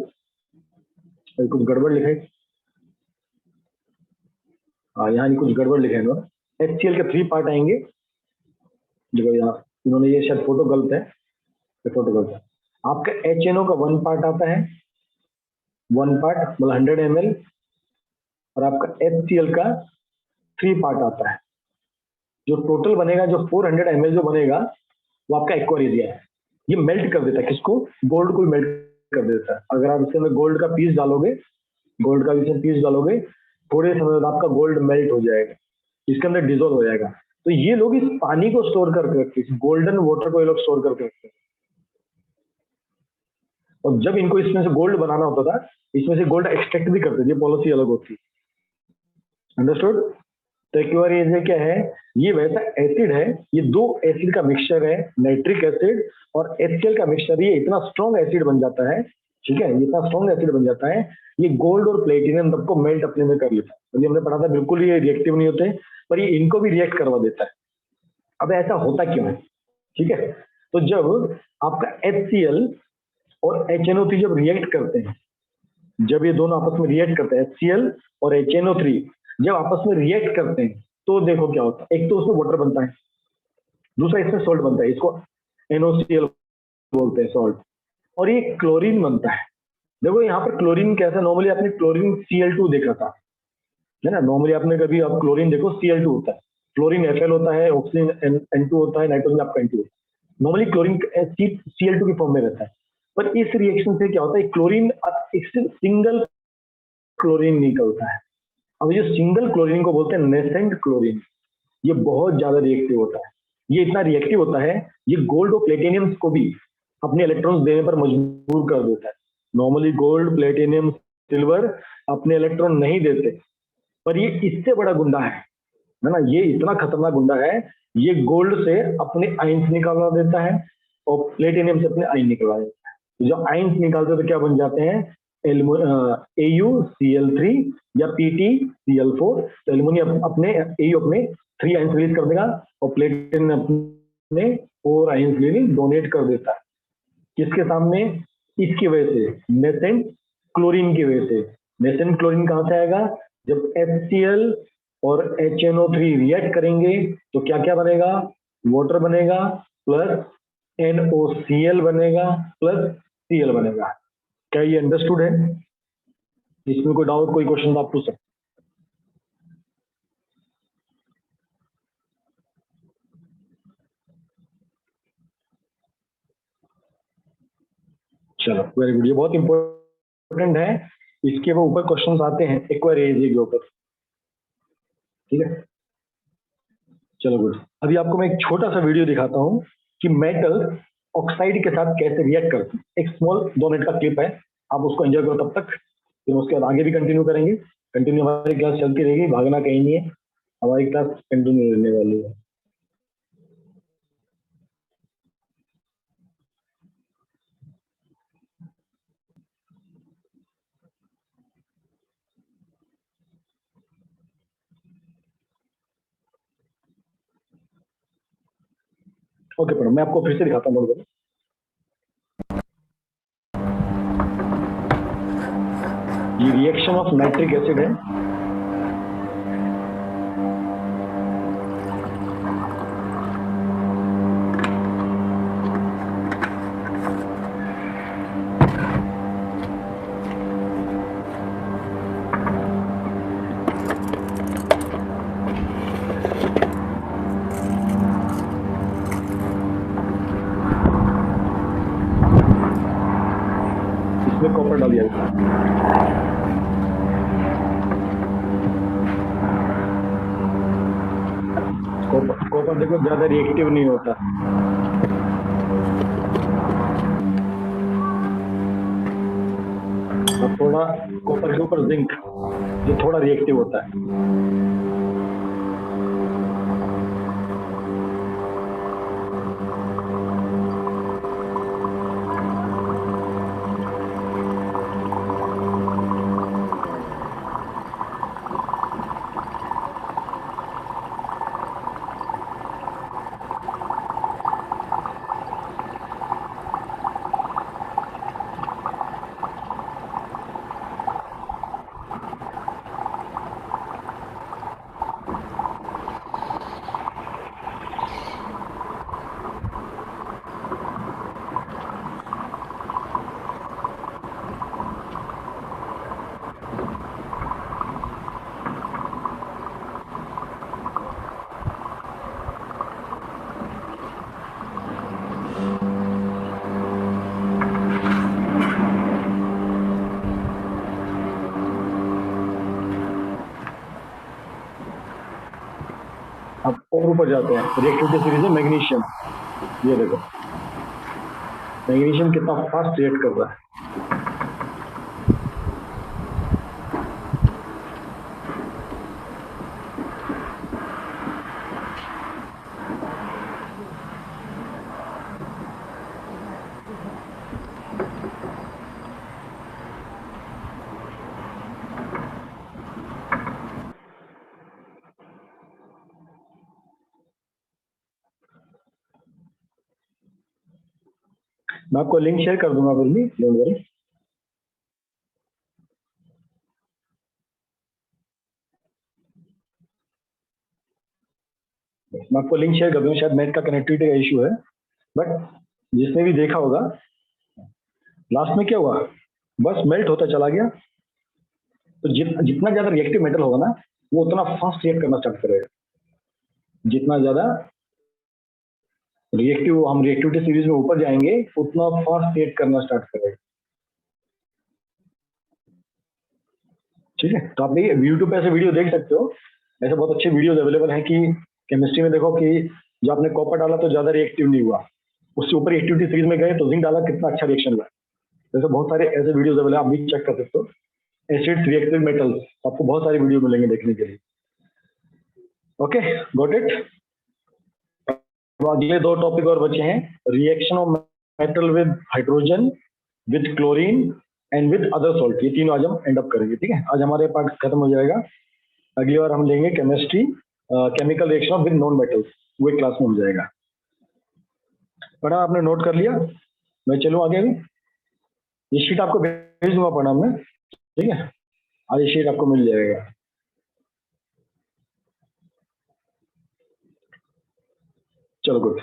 कुछ गड़बड़ लिखा है, हाँ यहाँ कुछ गड़बड़ लिखा है इन्होंने। HCl के 3 पार्ट आएंगे, देखो यहाँ इन्होंने ये शायद फोटो गलत है, ये फोटो गलत है। आपका HNO का 1 पार्ट आता है, 1 पार्ट मतलब 100 ml, और आपका HCl का 3 पार्ट आता है। जो टोटल बनेगा, जो 400 ml जो बनेगा, वो आपका एक्वा रिजिया है। ये मेल्ट कर देता है किसको, गोल्ड को मेल्ट कर देता है। अगर आप इसमें गोल्ड का पीस डालोगे, गोल्ड का इसमें पीस डालोगे, थोड़े समय बाद आपका गोल्ड मेल्ट हो जाएगा, इसके अंदर डिजोल्व हो जाएगा। तो ये लोग इस पानी को स्टोर करके रखते हैं, गोल्डन वाटर को ये लोग स्टोर करके रखते हैं। और जब इनको इसमें से गोल्ड बनाना होता था, इसमें से गोल्ड एक्सट्रैक्ट भी करते थे, ये पॉलिसी अलग होती। अंडरस्टूड। तो एक्वा रिएजेंट क्या है, ये वैसा एसिड है, ये 2 एसिड का मिक्सचर है, नाइट्रिक एसिड और HCl का मिक्सचर। ये इतना स्ट्रॉन्ग एसिड बन जाता है, ठीक है, ये इतना स्ट्रॉन्ग एसिड बन जाता है, ये गोल्ड और प्लेटिनियम सबको मेल्ट अपने में कर लेता है। ये हमने पढ़ा था, बिल्कुल ये रिएक्टिव नहीं होते, पर ये इनको भी रिएक्ट करवा देता है। अब ऐसा होता क्यों है, ठीक है, तो जब आपका HCl और HNO3 जब रिएक्ट करते हैं, जब ये दोनों आपस में रिएक्ट करते हैं, HCl और HNO3 जब आपस में रिएक्ट करते हैं, तो देखो क्या होता है, एक तो उसमें वाटर बनता है, दूसरा इसमें सॉल्ट बनता है, इसको NOCl बोलते हैं, सॉल्ट, और ये क्लोरीन बनता है। देखो यहाँ पर क्लोरीन कैसा, नॉर्मली आपने क्लोरीन Cl2 देखा था, है ना, नॉर्मली आपने कभी आप क्लोरीन देखो Cl2 होता है, क्लोरीन Fl होता है, ऑक्सीजन N2 होता है, नाइट्रोजन आपका N2 होता है। नॉर्मली क्लोरीन Cl2 की फॉर्म में रहता है, पर इस रिएक्शन से क्या होता है, क्लोरीन सिंगल क्लोरीन निकलता है। अब ये सिंगल क्लोरीन को बोलते हैं नेसेंट क्लोरीन, ये बहुत ज्यादा रिएक्टिव होता है। ये इतना रिएक्टिव होता है, ये गोल्ड और प्लेटिनियम को भी अपने इलेक्ट्रॉन्स देने पर मजबूर कर देता है। नॉर्मली गोल्ड, प्लेटिनियम, सिल्वर अपने इलेक्ट्रॉन नहीं देते, पर ये इससे बड़ा गुंडा है ना, ये इतना खतरनाक गुंडा है, ये गोल्ड से अपने आइंस निकालवा देता है और प्लेटिनियम से अपने आइन निकलवा देता है। तो जब आइंस निकालते हैं तो क्या बन जाते हैं, AuCl3 या PtCl4। तो एल्यूमिनियम अपने AU अपने 3 आइंस रिलीज कर देगा और प्लेटिनियम अपने 4 आइंस डोनेट कर देता है। किसके सामने, इसकी वजह से, नेसेंट क्लोरीन की वजह से। नेसेंट क्लोरीन कहां से आएगा, जब HCl और HNO3 रिएक्ट करेंगे तो क्या क्या बनेगा, वाटर बनेगा प्लस NOCl बनेगा प्लस Cl बनेगा। क्या ये अंडरस्टूड है, इसमें कोई डाउट, कोई क्वेश्चन आप पूछ सकते। चलो वेरी गुड, ये बहुत इंपॉर्टेंट है, इसके वो ऊपर क्वेश्चंस आते हैं एक्वा रिएजेंट के ऊपर, ठीक है। चलो गुड, अभी आपको मैं एक छोटा सा वीडियो दिखाता हूँ कि मेटल ऑक्साइड के साथ कैसे रिएक्ट करते हैं। एक स्मॉल 2 मिनट का क्लिप है, आप उसको एंजॉय करो तब तक, फिर उसके बाद आगे भी कंटिन्यू करेंगे। कंटिन्यू हमारी क्लास चलती रहेगी, भागना कहीं नहीं है, हमारी क्लास कंटिन्यू रहने वाली है। ओके पढ़ो, मैं आपको फिर से दिखाता हूँ। ये रिएक्शन ऑफ नाइट्रिक एसिड है, इसमें कॉपर डाल दिया। कॉपर देखो ज्यादा रिएक्टिव नहीं होता, और थोड़ा कॉपर के ऊपर जिंक जो थोड़ा रिएक्टिव होता है। और ऊपर जाते हैं। रिएक्टिविटी सीरीज है मैग्नीशियम, ये देखो मैग्नीशियम कितना फास्ट रिएक्ट कर रहा है। मैं आपको लिंक शेयर कर दूंगा फिर भी, डोंट वरी। मैं आपको लिंक शेयर कर दूंगा, शायद नेट का कनेक्टिविटी का इशू है, बट जिसने भी देखा होगा लास्ट में क्या हुआ, बस मेल्ट होता चला गया। तो जितना ज्यादा रिएक्टिव मेटल होगा ना, वो उतना फास्ट रिएक्ट करना स्टार्ट करेगा। जितना ज्यादा रिएक्टिव हम रिएक्टिविटी सीरीज में ऊपर जाएंगे, उतना फास्ट रिएक्ट करना स्टार्ट करेगा। ठीक है, तो आप यूट्यूब पे ऐसे वीडियो देख सकते हो, ऐसे बहुत अच्छे वीडियोज अवेलेबल हैं कि केमिस्ट्री में देखो कि जो आपने कॉपर डाला तो ज्यादा रिएक्टिव नहीं हुआ, उससे ऊपर एक्टिविटी सीरीज में गए तो जिंक डाला, कितना अच्छा रिएक्शन हुआ। जैसे बहुत सारे ऐसे वीडियोज अवेलेबल, आप भी चेक कर सकते हो। एसिड्स, रिएक्टिव मेटल्स, आपको बहुत सारे वीडियो मिलेंगे देखने के लिए। Okay, got it. अगले दो टॉपिक और बचे हैं, reaction of metal with hydrogen, with chlorine and with other salt. ये तीनों आज हम एंड अप करेंगे। ठीक है, आज हमारे पार्ट खत्म हो जाएगा। अगली बार हम लेंगे chemistry, chemical reaction of with non metals, वो एक क्लास में हो जाएगा। पढ़ा आपने, नोट कर लिया? मैं चलूँ आगे भी? ये शीट आपको भेज दूंगा पढ़ा में, ठीक है, आज ये शीट आपको मिल जाएगा। चलो गुड।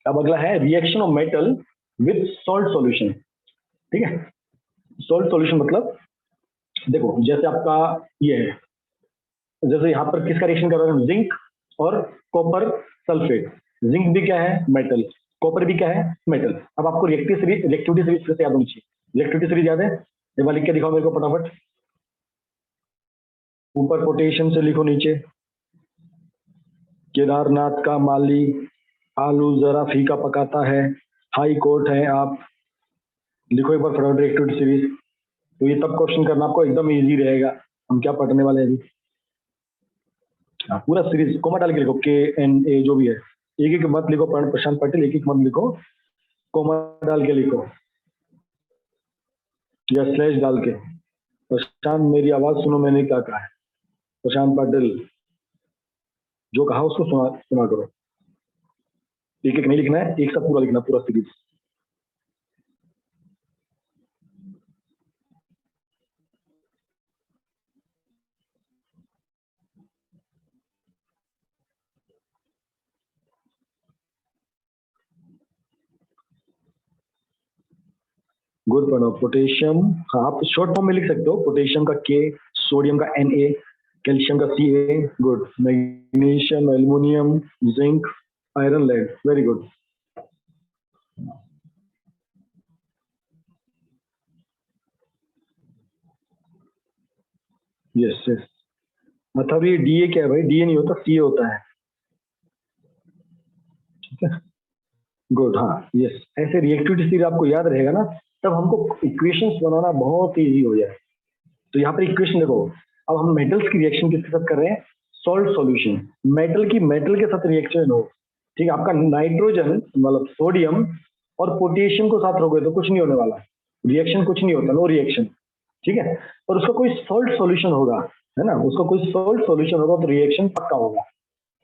अब अगला है reaction of metal with salt solution. ठीक है, सॉल्ट सॉल्यूशन मतलब देखो जैसे आपका ये है, जैसे यहाँ पर किसका रिएक्शन कर रहा है, जिंक और कॉपर सल्फेट। जिंक भी क्या है, मेटल, कॉपर भी क्या है, मेटल। अब आपको रिएक्टिविटी सीरीज कैसे याद होनी चाहिए? रिएक्टिविटी सीरीज याद है? ये वाली लिख के दिखाओ मेरे को फटाफट। ऊपर पोटेशियम से लिखो, नीचे केदारनाथ का माली आलू जरा फीका पकाता है, हाई कोर्ट है। आप लिखो एक बार फटाफट रिएक्टिविटी सीरीज। तो ये तब क्वेश्चन करना आपको एकदम इजी रहेगा। हम क्या पढ़ने वाले हैं अभी, पूरा सीरीज कोमा डाल के लिखो, KNA जो भी है, एक एक मत लिखो, प्रशांत पाटिल एक एक मत लिखो, कोमा डाल के लिखो या स्लैश डाल के। प्रशांत मेरी आवाज सुनो, मैंने क्या कहा है। प्रशांत पाटिल जो कहा उसको सुना करो। एक एक नहीं लिखना है, एक साथ पूरा लिखना, पूरा सीरीज। गुड पढ़ो। पोटेशियम, हाँ आप शॉर्ट फॉर्म में लिख सकते हो, पोटेशियम का K, सोडियम का Na, कैल्शियम का Ca। Good. Magnesium, aluminium, zinc, iron, lead. Very good. Yes yes. मतलब ये Da क्या है भाई, Da नहीं होता, Ca होता है। ठीक है, गुड। हाँ यस, ऐसे रिएक्टिविटी सीरीज आपको याद रहेगा ना, तब हमको इक्वेशंस बनाना बहुत इजी हो जाए। तो यहाँ पर इक्वेशन देखो, अब हम मेटल्स की रिएक्शन किसके साथ कर रहे हैं, सॉल्ट सॉल्यूशन। मेटल की मेटल के साथ रिएक्शन हो, ठीक है, आपका नाइट्रोजन मतलब सोडियम और पोटेशियम को साथ रखोगे तो कुछ नहीं होने वाला, रिएक्शन कुछ नहीं होता, नो रिएक्शन। ठीक है, पर उसका कोई सॉल्ट सॉल्यूशन होगा, है ना, उसका कोई सॉल्ट सॉल्यूशन होगा तो रिएक्शन पक्का होगा।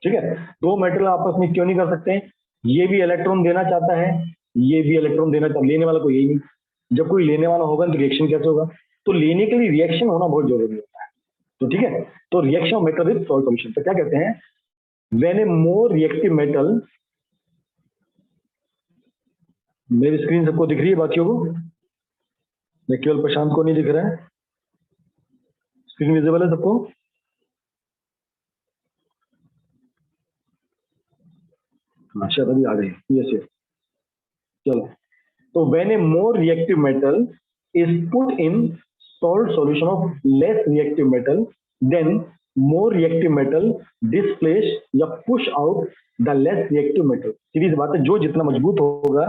ठीक है, दो मेटल आपस में क्यों नहीं कर सकते, ये भी इलेक्ट्रॉन देना चाहता है, ये भी इलेक्ट्रॉन देना चाहता, लेने वाला कोई यही नहीं। जब कोई लेने वाला होगा तो रिएक्शन कैसे होगा, तो लेने के लिए रिएक्शन होना बहुत जरूरी होता है। तो ठीक है, तो reaction of metal with salt solution तो क्या कहते हैं, when a more reactive metal. मेरी स्क्रीन सबको दिख रही है बाकियों को, मैं केवल प्रशांत को नहीं दिख रहा है? स्क्रीन विजिबल है सबको? हाँ शायद अभी आ गई। यस यस, चलो। तो when a more reactive metal is put in salt solution of less reactive metal, then more reactive metal displace या push out the less reactive metal. सीधी सी बात है, जो जितना मजबूत होगा,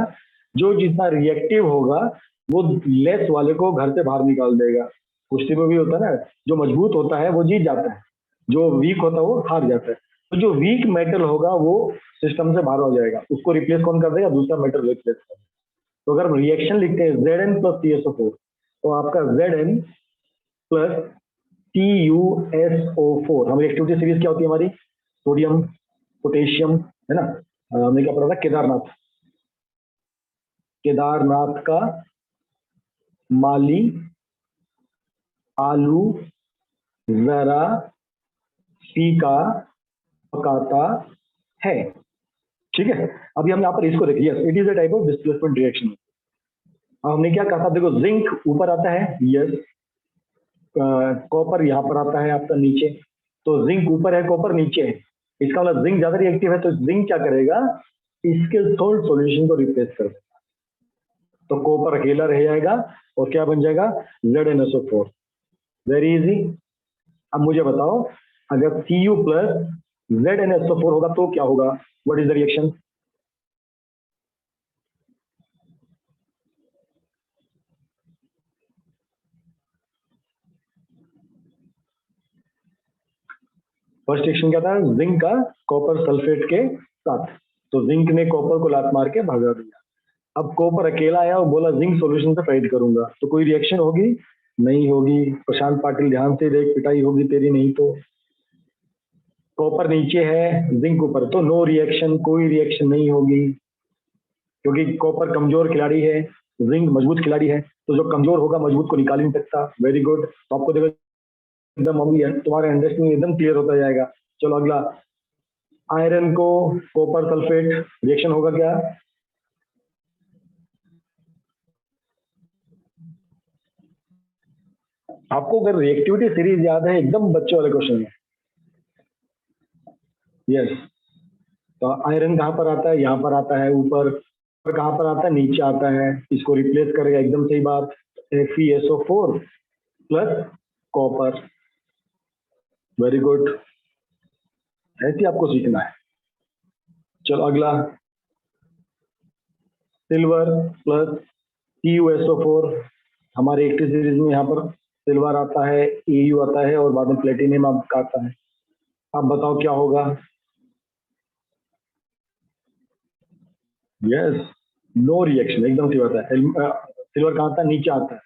जो जितना रिएक्टिव होगा, वो लेस वाले को घर से बाहर निकाल देगा। कुश्ती में भी होता है ना, जो मजबूत होता है वो जीत जाता है, जो वीक होता है वो हार जाता है। तो जो वीक मेटल होगा वो सिस्टम से बाहर हो जाएगा, उसको रिप्लेस कौन कर देगा? दूसरा मेटल रिप्लेस कर देगा। तो अगर हम रिएक्शन लिखते हैं Zn प्लस CSO4, तो आपका Zn प्लस TuSO4, हमारी एक्टिविटी सीरीज क्या होती है? हमारी सोडियम पोटेशियम, है ना। हमने क्या पढ़ा था? केदारनाथ, केदारनाथ का माली आलू जरा फीका पकाता है। ठीक है, अभी हम यहाँ पर इसको देखिए, it is a type of displacement reaction. हमने क्या कहा था? देखो, जिंक ऊपर आता है, यस, कॉपर यहाँ पर आता है आपका नीचे। तो जिंक ऊपर है, कॉपर नीचे है, इसका मतलब जिंक ज्यादा रिएक्टिव है, तो जिंक क्या करेगा? इसके सोल्ट सॉल्यूशन को रिप्लेस कर देगा। तो कॉपर अकेला रह जाएगा और क्या बन जाएगा? ZnSO4। Very easy. अब मुझे बताओ, अगर Cu प्लस ZnSO4 होगा तो क्या होगा? What is the reaction? First reaction क्या था? जिंक का कॉपर सल्फेट के साथ। तो जिंक ने कॉपर को लात मार के भगा दिया। अब कॉपर अकेला आया और बोला जिंक सॉल्यूशन से फाइट करूंगा, तो कोई रिएक्शन होगी? नहीं होगी। प्रशांत पाटिल ध्यान से देख, पिटाई होगी तेरी नहीं तो। कॉपर नीचे है, जिंक ऊपर, तो नो रिएक्शन, कोई रिएक्शन नहीं होगी, क्योंकि कॉपर कमजोर खिलाड़ी है, जिंक मजबूत खिलाड़ी है। तो जो कमजोर होगा मजबूत को निकाल ही नहीं सकता। Very good. तो आपको देखो एकदम अभी तुम्हारा अंडरस्टैंडिंग एकदम क्लियर होता जाएगा। चलो अगला, आयरन को कॉपर सल्फेट रिएक्शन होगा क्या? आपको अगर रिएक्टिविटी सीरीज याद है, एकदम बच्चे वाले क्वेश्चन है। यस, तो आयरन कहाँ पर आता है? यहाँ पर आता है ऊपर। और कहाँ पर आता है? नीचे आता है। इसको रिप्लेस करेगा, एकदम सही बात, FeSO4 plus copper. Very good, ऐसे आपको सीखना है। चलो अगला, सिल्वर प्लस TuSO4। हमारे एक्टिव सीरीज में यहाँ पर सिल्वर आता है, Au आता है और बाद में प्लेटिनियम आपका आता है। अब बताओ क्या होगा? यस, नो रिएक्शन, एकदम सी बात है। सिल्वर कहाँ आता है? नीचे आता है।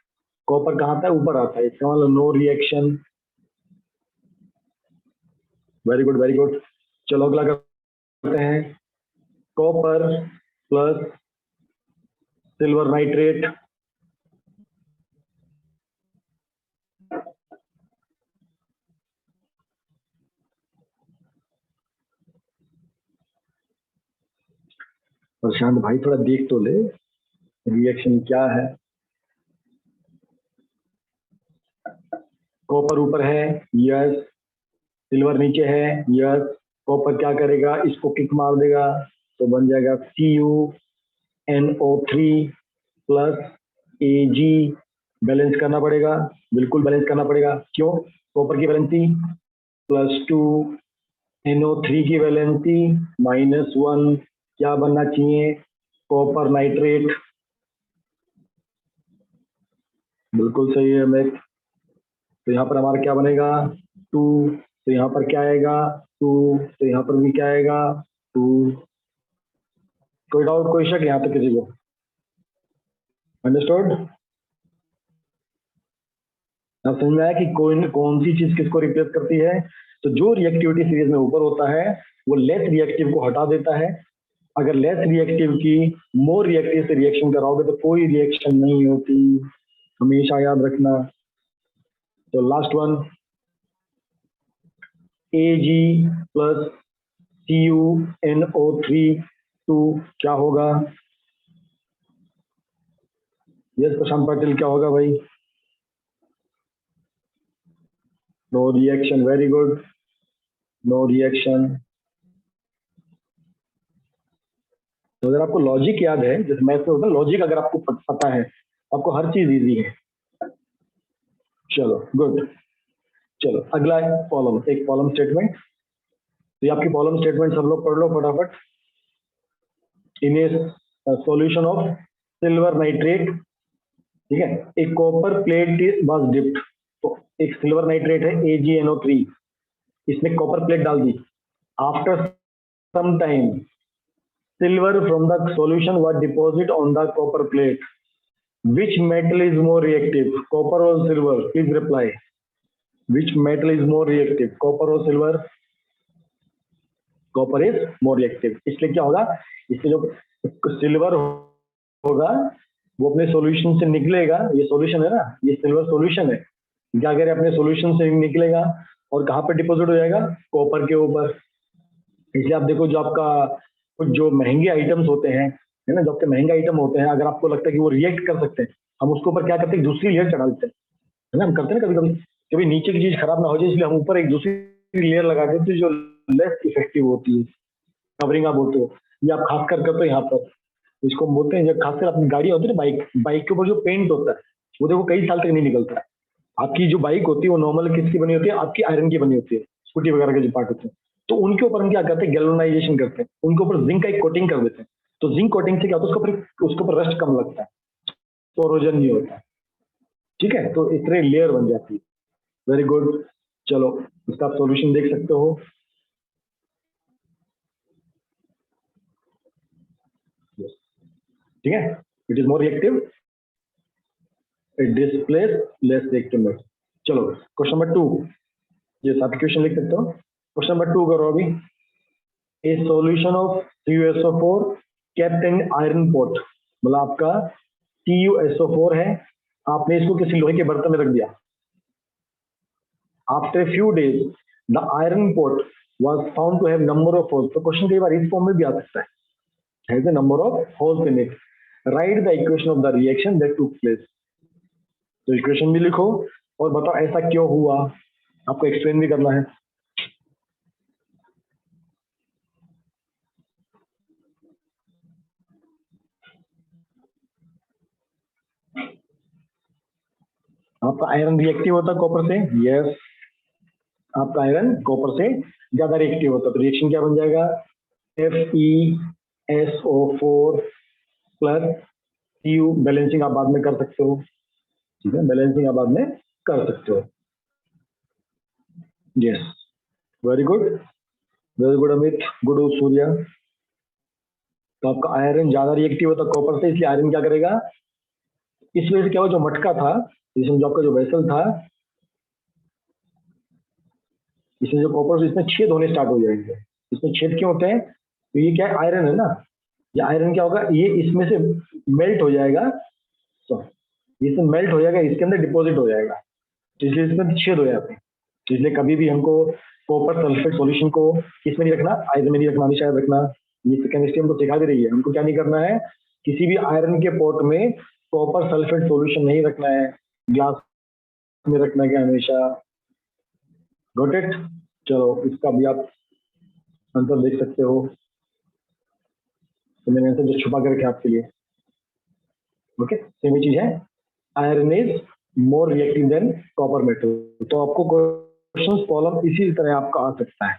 कॉपर कहाँ आता है? ऊपर आता है। इसका मतलब no reaction. Very good, very good. चलो अगला करते हैं, copper plus silver nitrate. Prashant भाई थोड़ा देख तो ले रिएक्शन क्या है। कॉपर ऊपर है, यस। सिल्वर नीचे है, यस। कॉपर क्या करेगा? इसको किक मार देगा, तो बन जाएगा CuNO3 प्लस Ag। बैलेंस करना पड़ेगा, बिल्कुल बैलेंस करना पड़ेगा। क्यों? कॉपर की वैलेंसी +2, NO3 की वैलेंसी -1। क्या बनना चाहिए? Copper nitrate. बिल्कुल सही है अमित। तो यहाँ पर हमारा क्या बनेगा? 2। तो यहाँ पर क्या आएगा? 2। तो यहाँ पर भी क्या आएगा? 2। कोई डाउट, कोई शक यहाँ पे किसी को? अंडरस्टूड? अब समझ में आया कि कौन सी चीज किसको रिप्लेस करती है? तो जो रिएक्टिविटी सीरीज में ऊपर होता है वो लेस रिएक्टिव को हटा देता है। अगर लेस रिएक्टिव की मोर रिएक्टिव से रिएक्शन कराओगे तो कोई रिएक्शन नहीं होती, हमेशा याद रखना। तो last one, Ag plus CuNO3 2 क्या होगा? यस प्रशांत पाटिल, क्या होगा भाई? No reaction, very good, no reaction. तो अगर आपको लॉजिक याद है, जैसे मैथ में होता है लॉजिक, अगर आपको पता है आपको हर चीज इजी है। चलो गुड। चलो अगला कॉलम, एक कॉलम स्टेटमेंट। तो ये आपकी कॉलम स्टेटमेंट सब लोग पढ़ लो फटाफट। In a solution of silver nitrate, ठीक है, एक कॉपर प्लेट वाज डिप्ड। तो एक सिल्वर नाइट्रेट है AgNO3, इसमें कॉपर प्लेट डाल दी। After some time silver from the solution was deposited on the copper plate. Which metal is more reactive, copper or silver? Please reply. Which metal is more reactive, copper or silver? Copper is more reactive. इसलिए क्या होगा, इससे जो silver होगा वो अपने solution से निकलेगा। ये सॉल्यूशन है ना, ये सिल्वर सॉल्यूशन है, क्या करें अपने सॉल्यूशन से निकलेगा और कहाँ पर डिपॉजिट हो जाएगा, कॉपर के ऊपर। इसलिए आप देखो जो आपका कुछ जो महंगे आइटम्स होते हैं, है ना, जो आपके महंगे आइटम होते हैं, अगर आपको लगता है कि वो रिएक्ट कर सकते हैं, हम उसके ऊपर क्या करते हैं, दूसरी लेयर चढ़ा देते हैं, है ना। हम करते हैं ना कभी कभी, कभी नीचे की चीज खराब ना हो जाए इसलिए हम ऊपर एक दूसरी लेयर लगा देते हैं जो लेस इफेक्टिव होती है, कवरिंग आप बोलते हो। ये आप खास कर करते हो यहाँ पर, इसको हम बोलते हैं, जब खासकर अपनी गाड़ी होती है ना, बाइक, बाइक के ऊपर जो पेंट होता है वो देखो कई साल तक नहीं निकलता है। आपकी जो बाइक होती है वो नॉर्मल किसकी बनी होती है, आपकी आयरन की बनी होती है, स्कूटी वगैरह के जो पार्ट होते हैं। तो उनके ऊपर हम क्या करते हैं, गैल्वेनाइजेशन करते हैं, उनके ऊपर जिंक का एक कोटिंग कर देते हैं। तो जिंक कोटिंग से क्या होता है, उसके ऊपर रस्ट कम लगता है, तो कोरोजन नहीं होता है, ठीक है। तो इस तरह लेयर बन जाती है। Very good. चलो इसका आप सॉल्यूशन देख सकते हो। ठीक है, it is more reactive, it displace less reactive metal. चलो क्वेश्चन नंबर 2, ये आप क्वेश्चन लिख सकते हो। क्वेश्चन नंबर 2 करो अभी। ए solution of CuSO4 kept in iron pot, मतलब आपका CuSO4 है, आपने इसको किसी लोहे के बर्तन में रख दिया। After a few days the iron pot was found to have number of holes. तो क्वेश्चन कई बार इस फॉर्म में भी आ सकता है, has a number of holes in it, write the equation of the reaction that took place. तो इक्वेशन भी लिखो और बताओ ऐसा क्यों हुआ, आपको एक्सप्लेन भी करना है। आपका आयरन रिएक्टिव होता है कॉपर से, यस, आपका आयरन कॉपर से ज्यादा रिएक्टिव होता है, तो रिएक्शन क्या बन जाएगा, FeSO4 प्लस Cu। बैलेंसिंग आप बाद में कर सकते हो, ठीक है, बैलेंसिंग आप बाद में कर सकते हो। Yes, very good, very good Amit, good Surya. तो आपका आयरन ज्यादा रिएक्टिव होता है कॉपर से, इसलिए आयरन क्या करेगा, इस वजह से क्या हुआ, जो मटका था, इसमें जो आपका जो वेसल था, इसमें जो कॉपर, इसमें छेद होने स्टार्ट हो जाएंगे। इसमें छेद क्यों होते हैं, तो ये क्या है, आयरन है ना, ये आयरन क्या होगा, ये इसमें से मेल्ट हो जाएगा, तो इसमें मेल्ट हो जाएगा, इसके अंदर डिपॉजिट हो जाएगा, तो इसलिए इसमें छेद हो जाते हैं। तो इसलिए कभी भी हमको कॉपर सल्फेट सॉल्यूशन को किसमें नहीं रखना, आयरन में नहीं रखना, हमेशा याद रखना। ये केमिस्ट्री हमको सिखा दे रही है, हमको क्या नहीं करना है, किसी भी आयरन के पॉट में कॉपर सल्फेट सॉल्यूशन नहीं रखना है, ग्लास में रखना है हमेशा। Got it. चलो इसका भी आप आंसर देख सकते हो, तो मैंने आंसर जो छुपा कर रखे आपके लिए। ओके, सेम ही चीज है, iron is more reactive than copper metal. तो आपको क्वेश्चन कॉलम इसी तरह आपका आ सकता है।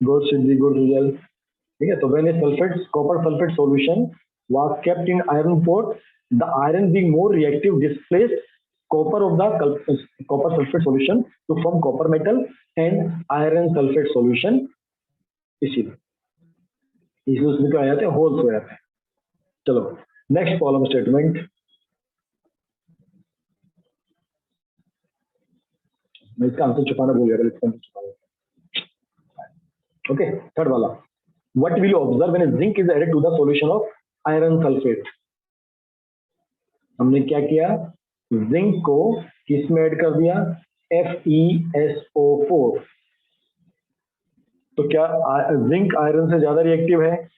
गुड सिद्धि, गुड रिजल्ट। ठीक है, तो when A sulphate copper sulphate solution was kept in iron pot, the iron being more reactive displaced copper of the copper sulfate solution to form copper metal and iron sulfate solution, इसीलिए उसमें क्या आ जाते हैं, holes हो जाते हैं। चलो next column statement, मैं इसका आंसर छुपाना भूल गया, इसका आंसर छुपा देता। ओके, थर्ड वाला, what will you observe when zinc is added to the solution of iron sulphate. हमने क्या किया, जिंक को किस में ऐड कर दिया, FeSO4। तो क्या जिंक आयरन से ज्यादा रिएक्टिव है,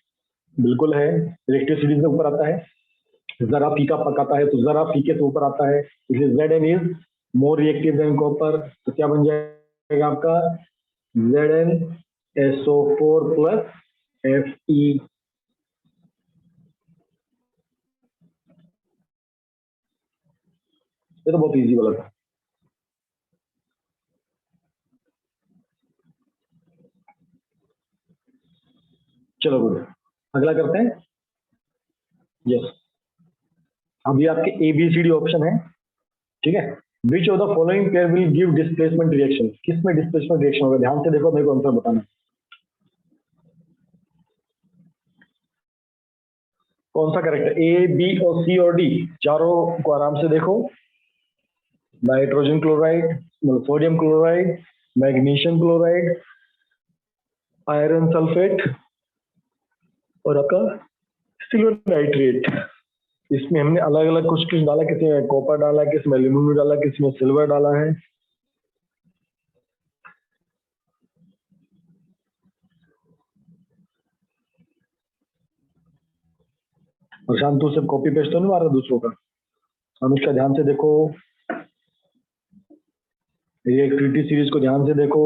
बिल्कुल है, रिएक्टिव सीरीज में ऊपर आता है। जरा फीका पकाता है तो जरा फीके से ऊपर आता है, इसलिए Zn is more reactive than copper. तो क्या बन जाएगा आपका, ZnSO4 प्लस Fe। ये तो बहुत इजी वाला था। चलो गुड, अगला करते हैं। यस, अभी आपके A B C D option है, ठीक है। Which of the following pair will give displacement reaction, किसमें डिस्प्लेसमेंट रिएक्शन होगा, ध्यान से देखो, मेरे को आंसर बताना कौन सा करेक्ट है, ए बी और सी और डी, चारों को आराम से देखो। Nitrogen chloride, sodium chloride, magnesium chloride, iron sulphate और आपका सिल्वर नाइट्रेट। इसमें हमने अलग अलग कुछ कुछ डाला, किसी में कॉपर डाला, किसी में एल्यूमिनियम डाला, किसी में सिल्वर डाला है। और शांतु से कॉपी पेस्ट तो नहीं मारा दूसरों का, अनुष्का ध्यान से देखो, रिएक्टिविटी सीरीज को ध्यान से देखो।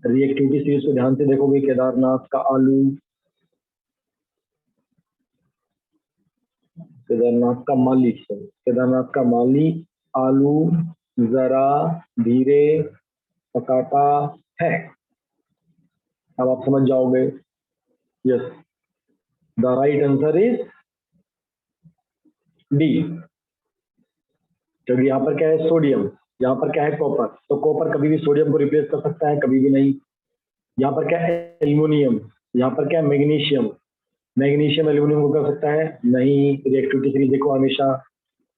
रिएक्टिविटी सीरीज को ध्यान से देखोगे, केदारनाथ का आलू, केदारनाथ का माली, केदारनाथ का माली आलू जरा धीरे पकाता है, अब आप समझ जाओगे। Yes, the right answer is D, क्योंकि यहाँ पर क्या है सोडियम, यहाँ पर क्या है कॉपर, तो कॉपर कभी भी सोडियम को रिप्लेस कर सकता है, कभी भी नहीं। यहाँ पर क्या है एल्युमिनियम, यहाँ पर क्या है मैग्नीशियम, मैग्नीशियम एल्युमिनियम को कर सकता है नहीं, रिएक्टिविटी सीरीज देखो हमेशा,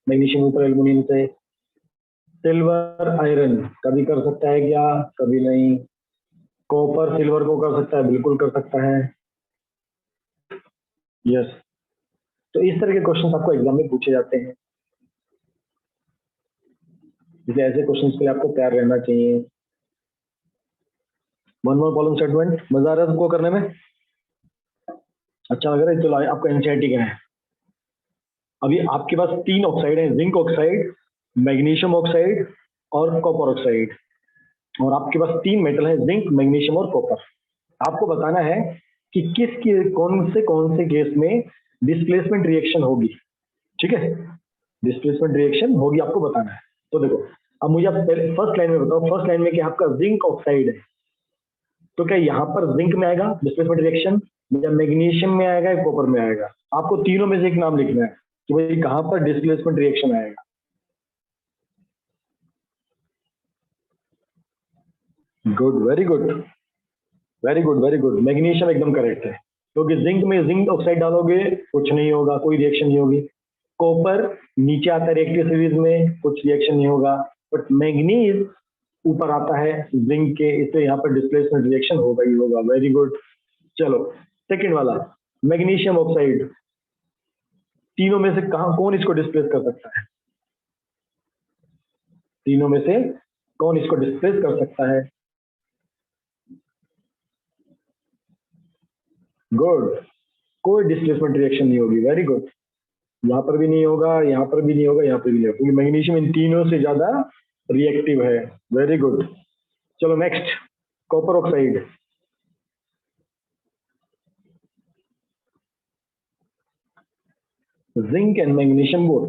मैग्नीशियम ऊपर एल्युमिनियम से। सिल्वर आयरन कभी कर सकता है क्या, कभी नहीं। कॉपर सिल्वर को कर सकता है, बिल्कुल कर सकता है। यस, तो इस तरह के क्वेश्चंस आपको एग्जाम में पूछे जाते हैं, इसलिए ऐसे क्वेश्चंस के लिए आपको तैयार रहना चाहिए। वन मोर प्रॉब्लम स्टेटमेंट, मजा आ रहा है तुमको करने में, अच्छा लग रहा है। चलो आपको एनसीईआरटी का है, अभी आपके पास 3 ऑक्साइड है, जिंक ऑक्साइड, मैग्नीशियम ऑक्साइड और कॉपर ऑक्साइड, और आपके पास 3 मेटल है, जिंक मैग्नीशियम और कॉपर। आपको बताना है कि कौन से केस में डिस्प्लेसमेंट रिएक्शन होगी, ठीक है, डिस्प्लेसमेंट रिएक्शन होगी आपको बताना है। तो देखो, अब मुझे आप फर्स्ट लाइन में बताओ, फर्स्ट लाइन में क्या आपका जिंक ऑक्साइड है, तो क्या यहाँ पर जिंक में आएगा डिस्प्लेसमेंट रिएक्शन, या मैग्नीशियम में आएगा, या कॉपर में आएगा? आपको तीनों में से एक नाम लिखना है कि भाई कहां पर डिस्प्लेसमेंट रिएक्शन आएगा। Good, very good, very good, very good, magnesium एकदम करेक्ट है, क्योंकि जिंक में जिंक ऑक्साइड डालोगे कुछ नहीं होगा, कोई रिएक्शन नहीं होगी। कॉपर नीचे आता है रिएक्टिव सीरीज में, कुछ रिएक्शन नहीं होगा, बट मैग्नीज ऊपर आता है जिंक के, इससे यहाँ पर डिस्प्लेसमेंट रिएक्शन होगा ही होगा। Very good. चलो सेकंड वाला, मैग्नीशियम ऑक्साइड, तीनों में से कहा कौन इसको डिस्प्लेस कर सकता है, तीनों में से कौन इसको डिस्प्लेस कर सकता है? गुड, कोई डिस्प्लेसमेंट रिएक्शन नहीं होगी, वेरी गुड, यहाँ पर भी नहीं होगा, यहाँ पर भी नहीं होगा, यहाँ पर भी नहीं होगा, क्योंकि मैग्नीशियम इन तीनों से ज्यादा रिएक्टिव है। Very good. चलो next, copper oxide, zinc and magnesium both,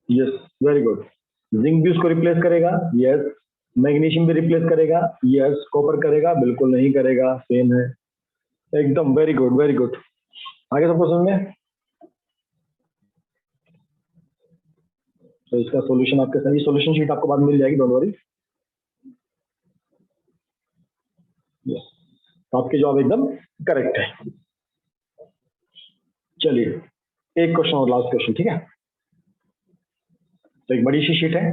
yes, very good. Zinc भी उसको रिप्लेस करेगा, यस, मैग्नीशियम भी रिप्लेस करेगा, यस, कॉपर करेगा, बिल्कुल नहीं करेगा, सेम है एकदम। Very good, very good. आगे सबको समझ में, तो इसका सॉल्यूशन आपके साथ, सॉल्यूशन शीट आपको बाद में मिल जाएगी, डोंट वरी। यस, तो आपके जवाब एकदम करेक्ट है। चलिए एक क्वेश्चन और, लास्ट क्वेश्चन, ठीक है। तो एक बड़ी सी शीट है,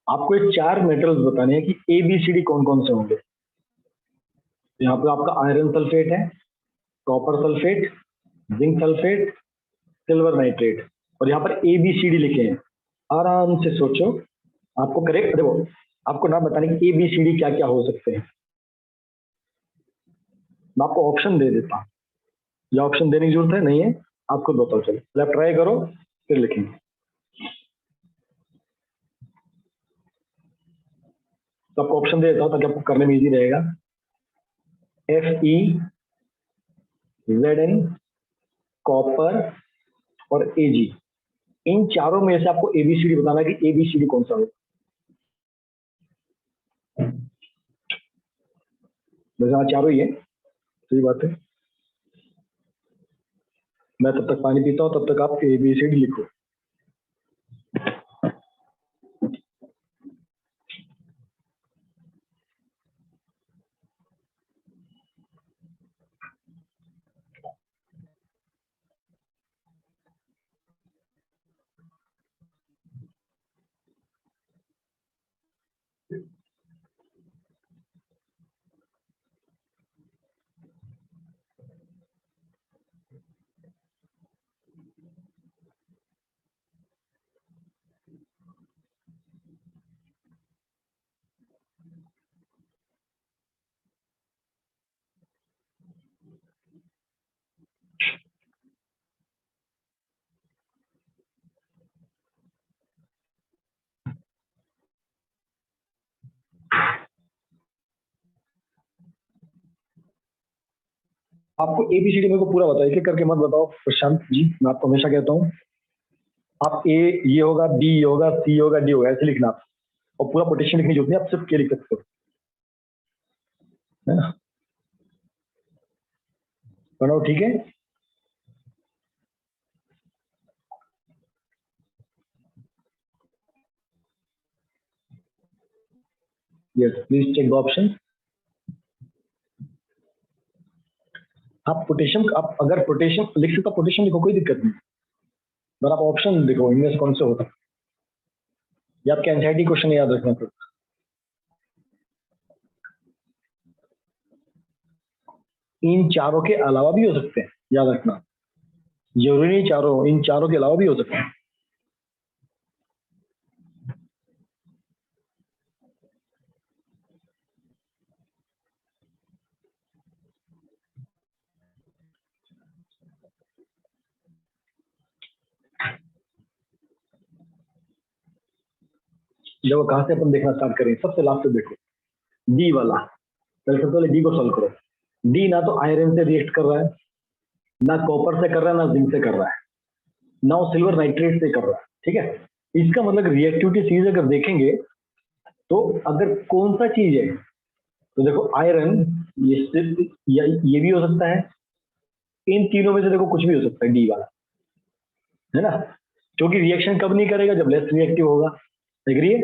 आपको ये 4 मेटल्स बताने हैं कि ए बी सी डी कौन कौन से होंगे। यहाँ पे आपका आयरन सल्फेट है, copper sulphate, zinc sulphate, silver nitrate, और यहाँ पर ए बी सी डी लिखे हैं। आराम से सोचो, आपको करेक्ट, देखो आपको ना बताने कि ए बी सी डी क्या क्या हो सकते हैं, मैं आपको ऑप्शन दे देता हूँ, या ऑप्शन देने की जरूरत है नहीं है, आप खुद बताओ। चलो पहले आप ट्राई करो, फिर लिखेंगे। तो आपको ऑप्शन दे देता हूँ ताकि आपको करने में इजी रहेगा। Fe, Zn, कॉपर, और Ag, इन चारों में से आपको ABCD बताना है कि ABCD कौन सा होगा। वैसे चारों ही है, सही बात है। मैं तब तक पानी पीता हूँ, तब तक आप ABCD लिखो। आपको ABCD मेरे को पूरा बताओ, एक एक करके मत बताओ प्रशांत जी, मैं आपको हमेशा कहता हूँ आप A ये होगा, B ये होगा, C होगा, D होगा, ऐसे लिखना आप। और पूरा कोटेशन लिखने की जरूरत नहीं, आप सिर्फ के लिख सकते हो, है ना। बनाओ, ठीक है। Yes, please check the option. आप पोटेशियम, आप अगर पोटेशियम लिख सकते हो पोटेशियम लिखो, कोई दिक्कत नहीं, पर आप ऑप्शन देखो इनमें से कौन से होता है। ये आपके एनसीईआरटी क्वेश्चन याद रखना पड़ेगा। इन चारों के अलावा भी हो सकते हैं, याद रखना, जरूरी नहीं चारों, इन चारों के अलावा भी हो सकते हैं। देखो कहां से अपन देखना स्टार्ट करें, सबसे लास्ट में देखो डी वाला। पहले सबसे पहले डी को सॉल्व करो। डी ना तो आयरन से रिएक्ट कर रहा है, ना कॉपर से कर रहा है, ना जिंक से कर रहा है, ना वो सिल्वर नाइट्रेट से कर रहा है, ठीक है। इसका मतलब रिएक्टिविटी सीरीज अगर देखेंगे तो अगर कौन सा चीज है, तो देखो आयरन, ये भी हो सकता है, इन तीनों में से देखो कुछ भी हो सकता है, डी वाला, है ना। क्योंकि रिएक्शन कब नहीं करेगा, जब लेस रिएक्टिव होगा, एग्री है।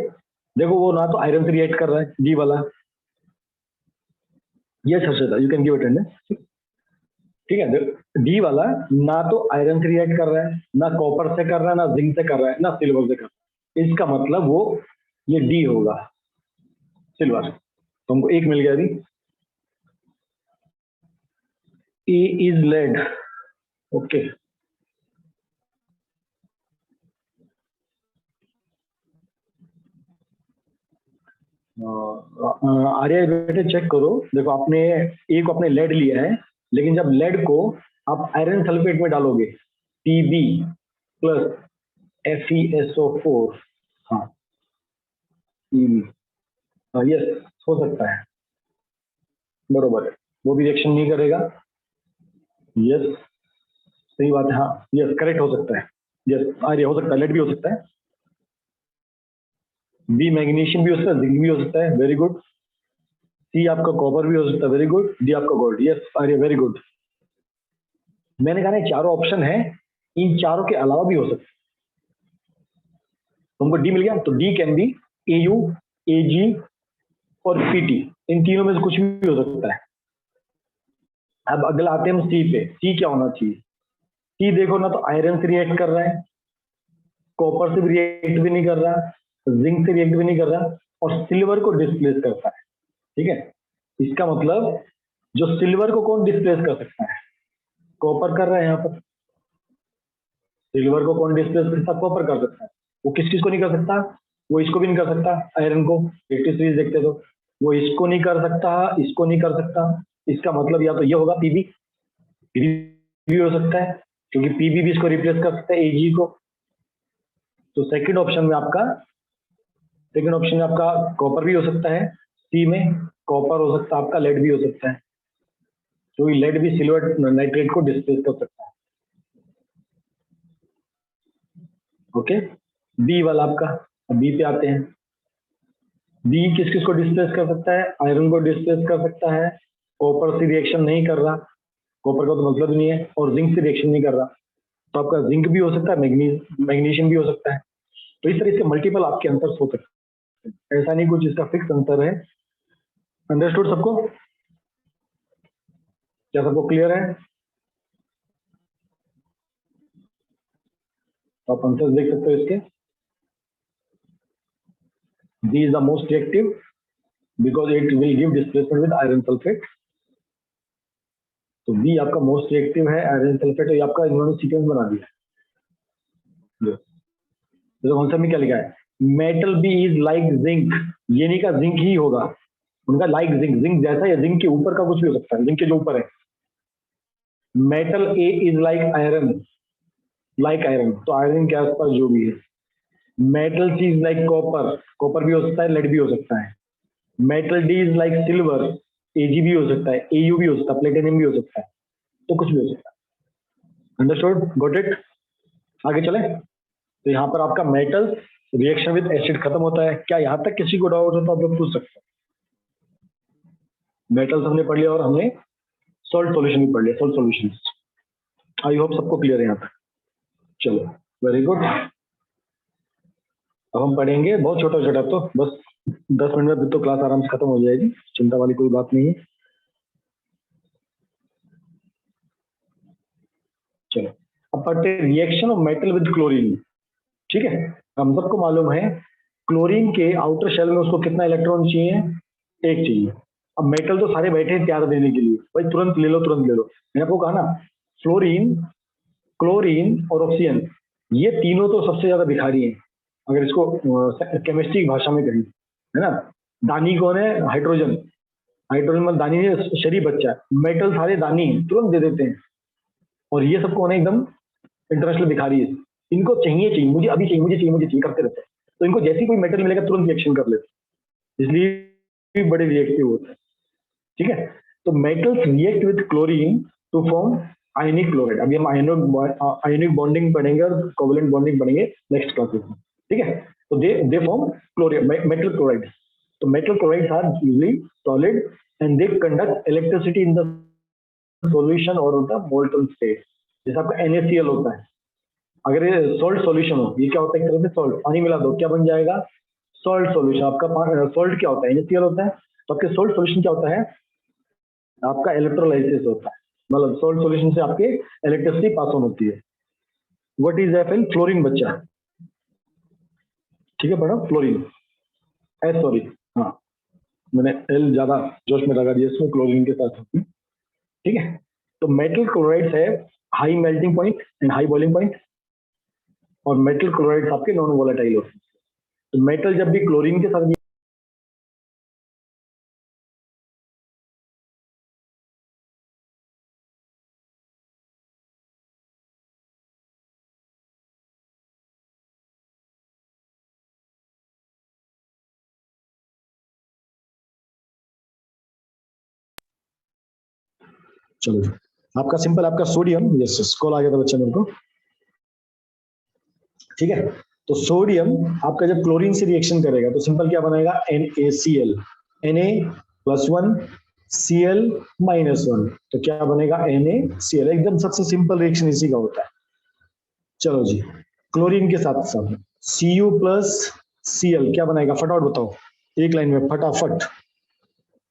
देखो वो ना तो आयरन से रिएक्ट कर रहा है, डी वाला। Yes Harshada, you can give attendance, ठीक है। डी वाला ना तो आयरन से रिएक्ट कर रहा है, ना कॉपर से कर रहा है, ना जिंक से कर रहा है, ना सिल्वर से कर रहा है। इसका मतलब वो ये डी होगा, सिल्वर। तुमको एक मिल गया अभी। ए इज लेड, ओके। आर्या बेटे चेक करो, देखो आपने ए को आपने लेड लिया है, लेकिन जब लेड को आप आयरन सल्फेट में डालोगे, Pb प्लस FeSO4, हाँ Pb, यस हो सकता है, बरोबर है, वो भी रिएक्शन नहीं करेगा। यस सही बात है, हाँ यस करेक्ट हो सकता है। यस आर्या हो सकता है, लेड भी हो सकता है, बी मैग्नीशियम भी हो सकता है, जिंक भी हो सकता है, वेरी गुड। सी आपका कॉपर भी हो सकता है, वेरी गुड। डी आपका gold, yes Arya very good. मैंने कहा ना चारों ऑप्शन है, इन चारों के अलावा भी हो सकता है। तुमको डी मिल गया, तो D can be AU, AG और PT, इन तीनों में से कुछ भी हो सकता है। अब अगला आते हैं हम सी पे। सी क्या होना चाहिए, सी देखो ना तो आयरन से रिएक्ट कर रहा है, कॉपर से भी रिएक्ट भी नहीं कर रहा, जिंक से रिएक्ट भी नहीं कर रहा, और सिल्वर को डिस्प्लेस करता है, ठीक है। इसका मतलब जो सिल्वर को कौन डिस्प्लेस कर सकता है, कॉपर कर रहा है यहाँ पर। सिल्वर को कौन डिस्प्लेस कर सकता, कॉपर कर सकता है। वो किस चीज को नहीं कर सकता, वो इसको भी नहीं कर सकता, आयरन को। रिएक्टिव सीरीज देखते तो वो इसको नहीं कर सकता, इसको नहीं कर सकता। इसका मतलब या तो ये होगा पीबी, पीबी भी हो सकता है, क्योंकि पीबी भी इसको रिप्लेस कर सकता है एजी को। तो सेकंड ऑप्शन में आपका कॉपर भी हो सकता है, सी में कॉपर हो सकता है आपका, लेड भी हो सकता है, क्योंकि लेड भी सिल्वर नाइट्रेट को डिस्प्लेस कर सकता है। ओके, बी वाला आपका, अब बी पे आते हैं। बी किस किस को डिस्प्लेस कर सकता है? आयरन को डिस्प्लेस कर सकता है, कॉपर से रिएक्शन नहीं कर रहा, कॉपर का तो मतलब नहीं है, और जिंक से रिएक्शन नहीं कर रहा, तो आपका जिंक भी हो सकता है, मैग्नीशियम भी हो सकता है। तो इस तरह से मल्टीपल आपके आंसर हो सकते हैं, ऐसा नहीं कुछ इसका फिक्स आंसर है। अंडरस्टूड सबको? क्या सबको क्लियर है? तो आप आंसर देख सकते हो इसके। D is the most reactive because it will give displacement with iron sulphate. तो बी आपका मोस्ट रिएक्टिव है आयरन सल्फेट, ये आपका इन्होंने सीक्वेंस बना दिया। तो आंसर में क्या लिखा है? Metal B is like zinc, ये नहीं का जिंक ही होगा, उनका लाइक जिंक, जिंक जैसा या जिंक के ऊपर का कुछ भी हो सकता है, जिंक के जो ऊपर है। Metal A is like iron, like iron तो आयरन के आसपास जो भी है। Metal C is like copper, copper भी हो सकता है, लेड भी हो सकता है। Metal D is like silver, AG भी हो सकता है, एयू भी हो सकता है, प्लेटिनियम भी हो सकता है, तो कुछ भी हो सकता है। Understood, got it? आगे चले। तो यहाँ पर आपका मेटल रिएक्शन विद एसिड खत्म होता है। क्या यहाँ तक किसी को डाउट हो तो आप लोग पूछ सकते हैं। मेटल्स हमने पढ़ लिया और हमने सॉल्ट सॉल्यूशन भी पढ़ लिया, सॉल्ट सॉल्यूशन। आई होप सबको क्लियर है यहाँ तक। चलो, वेरी गुड। अब हम पढ़ेंगे बहुत छोटा छोटा, तो बस 10 मिनट में तो क्लास आराम से खत्म हो जाएगी, चिंता वाली कोई बात नहीं है। चलो, अब पढ़ते हैं reaction of metal with chlorine. ठीक है, हम सबको मालूम है क्लोरीन के आउटर शेल में उसको कितना इलेक्ट्रॉन चाहिए? एक चाहिए। अब मेटल तो सारे बैठे हैं तैयार देने के लिए, भाई तुरंत ले लो तुरंत ले लो। मैंने आपको कहा ना, फ्लोरीन, क्लोरीन और ऑक्सीजन, ये तीनों तो सबसे ज्यादा भिखारी हैं अगर इसको केमिस्ट्री की भाषा में कहें, है ना। दानी कौन है? हाइड्रोजन, हाइड्रोजन में दानी है, शरीर बच्चा है। मेटल सारे दानी हैं, तुरंत दे देते हैं। और ये सब कौन है? एकदम इंटरनेशनल भिखारी है। इनको चाहिए चाहिए, मुझे अभी चाहिए, मुझे चाहिए, मुझे चाहिए करते रहते हैं। तो इनको जैसे ही कोई मेटल मिलेगा तुरंत रिएक्शन कर लेते हैं, इसलिए बड़े रिएक्टिव होते हैं। ठीक है, तो metals react with chlorine to form ionic chloride. अभी हम आयनिक बॉन्डिंग पढ़ेंगे और कोवलेंट बॉन्डिंग पढ़ेंगे नेक्स्ट क्लासेस में। ठीक है, तो they form chlorine metal chloride. तो metal chlorides are usually solid and they conduct electricity in the solution और द मोल्टन स्टेट। जैसे आपका NaCl होता है, अगर ये सॉल्ट सॉल्यूशन हो, ये क्या होता है? एक तरह से सॉल्ट, पानी मिला दो क्या बन जाएगा? Salt solution. आपका सॉल्ट क्या होता है? NaCl होता है। तो आपके सॉल्ट सॉल्यूशन क्या होता है? आपका इलेक्ट्रोलाइसिस होता है, मतलब सॉल्ट सॉल्यूशन से आपके इलेक्ट्रिसिटी पास ऑन होती है। What is F? फ्लोरीन बच्चा, ठीक है पढ़ो, फ्लोरीन। एस सॉरी, हाँ मैंने एल ज्यादा जोश में लगा दिया इसमें, क्लोरीन के साथ। ठीक है, तो मेटल क्लोराइड्स है high melting point and high boiling point, और मेटल क्लोराइड्स आपके नॉन वोलेटाइल होते हैं। तो मेटल जब भी क्लोरीन के साथ चलो आपका सिंपल, आपका सोडियम, यस कॉल आ गया था बच्चा मेरे को। ठीक है, तो सोडियम आपका जब क्लोरीन से रिएक्शन करेगा तो सिंपल क्या बनाएगा? NaCl, Na+1 Cl -1, तो क्या बनेगा? NaCl। एकदम सबसे सिंपल रिएक्शन इसी का होता है। चलो जी, क्लोरीन के साथ साथ Cu+Cl क्या बनेगा? फटाफट बताओ एक लाइन में फटाफट।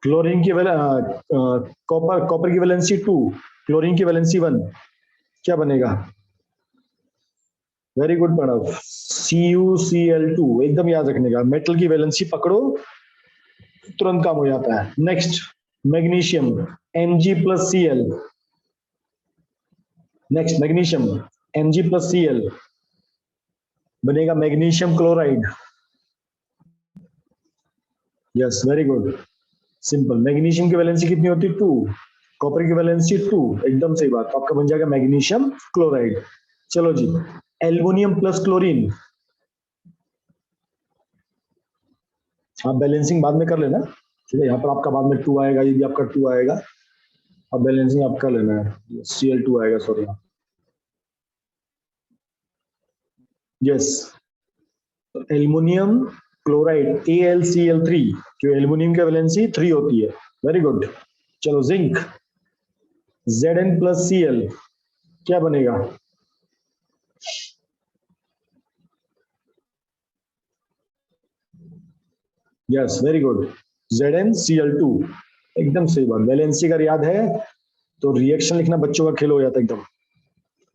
क्लोरीन की कॉपर की वैलेंसी 2, क्लोरीन की वैलेंसी 1, क्या बनेगा? वेरी गुड प्रणव, CuCl2, एकदम याद रखने का। मेटल की वैलेंसी पकड़ो, तुरंत काम हो जाता है। Next, magnesium, Mg+Cl। Next magnesium, Mg+Cl बनेगा magnesium chloride. Yes very good, simple. Magnesium की वैलेंसी कितनी होती है? 2, कॉपर की वैलेंसी 2, एकदम सही बात। आपका बन जाएगा मैग्नीशियम क्लोराइड। चलो जी, एल्युमिनियम प्लस क्लोरीन, आप बैलेंसिंग बाद में कर लेना। ठीक है, यहाँ पर आपका बाद में 2 आएगा, ये भी आपका 2 आएगा, अब बैलेंसिंग आप कर लेना है। Cl2 आएगा, sorry. Yes, aluminium chloride AlCl3, जो एल्युमिनियम की वैलेंसी 3 होती है। Very good. चलो जिंक Zn+Cl क्या बनेगा? यस, वेरी गुड, ZnCl2, एकदम सही बात। वैलेंसी अगर याद है तो रिएक्शन लिखना बच्चों का खेल हो जाता है एकदम।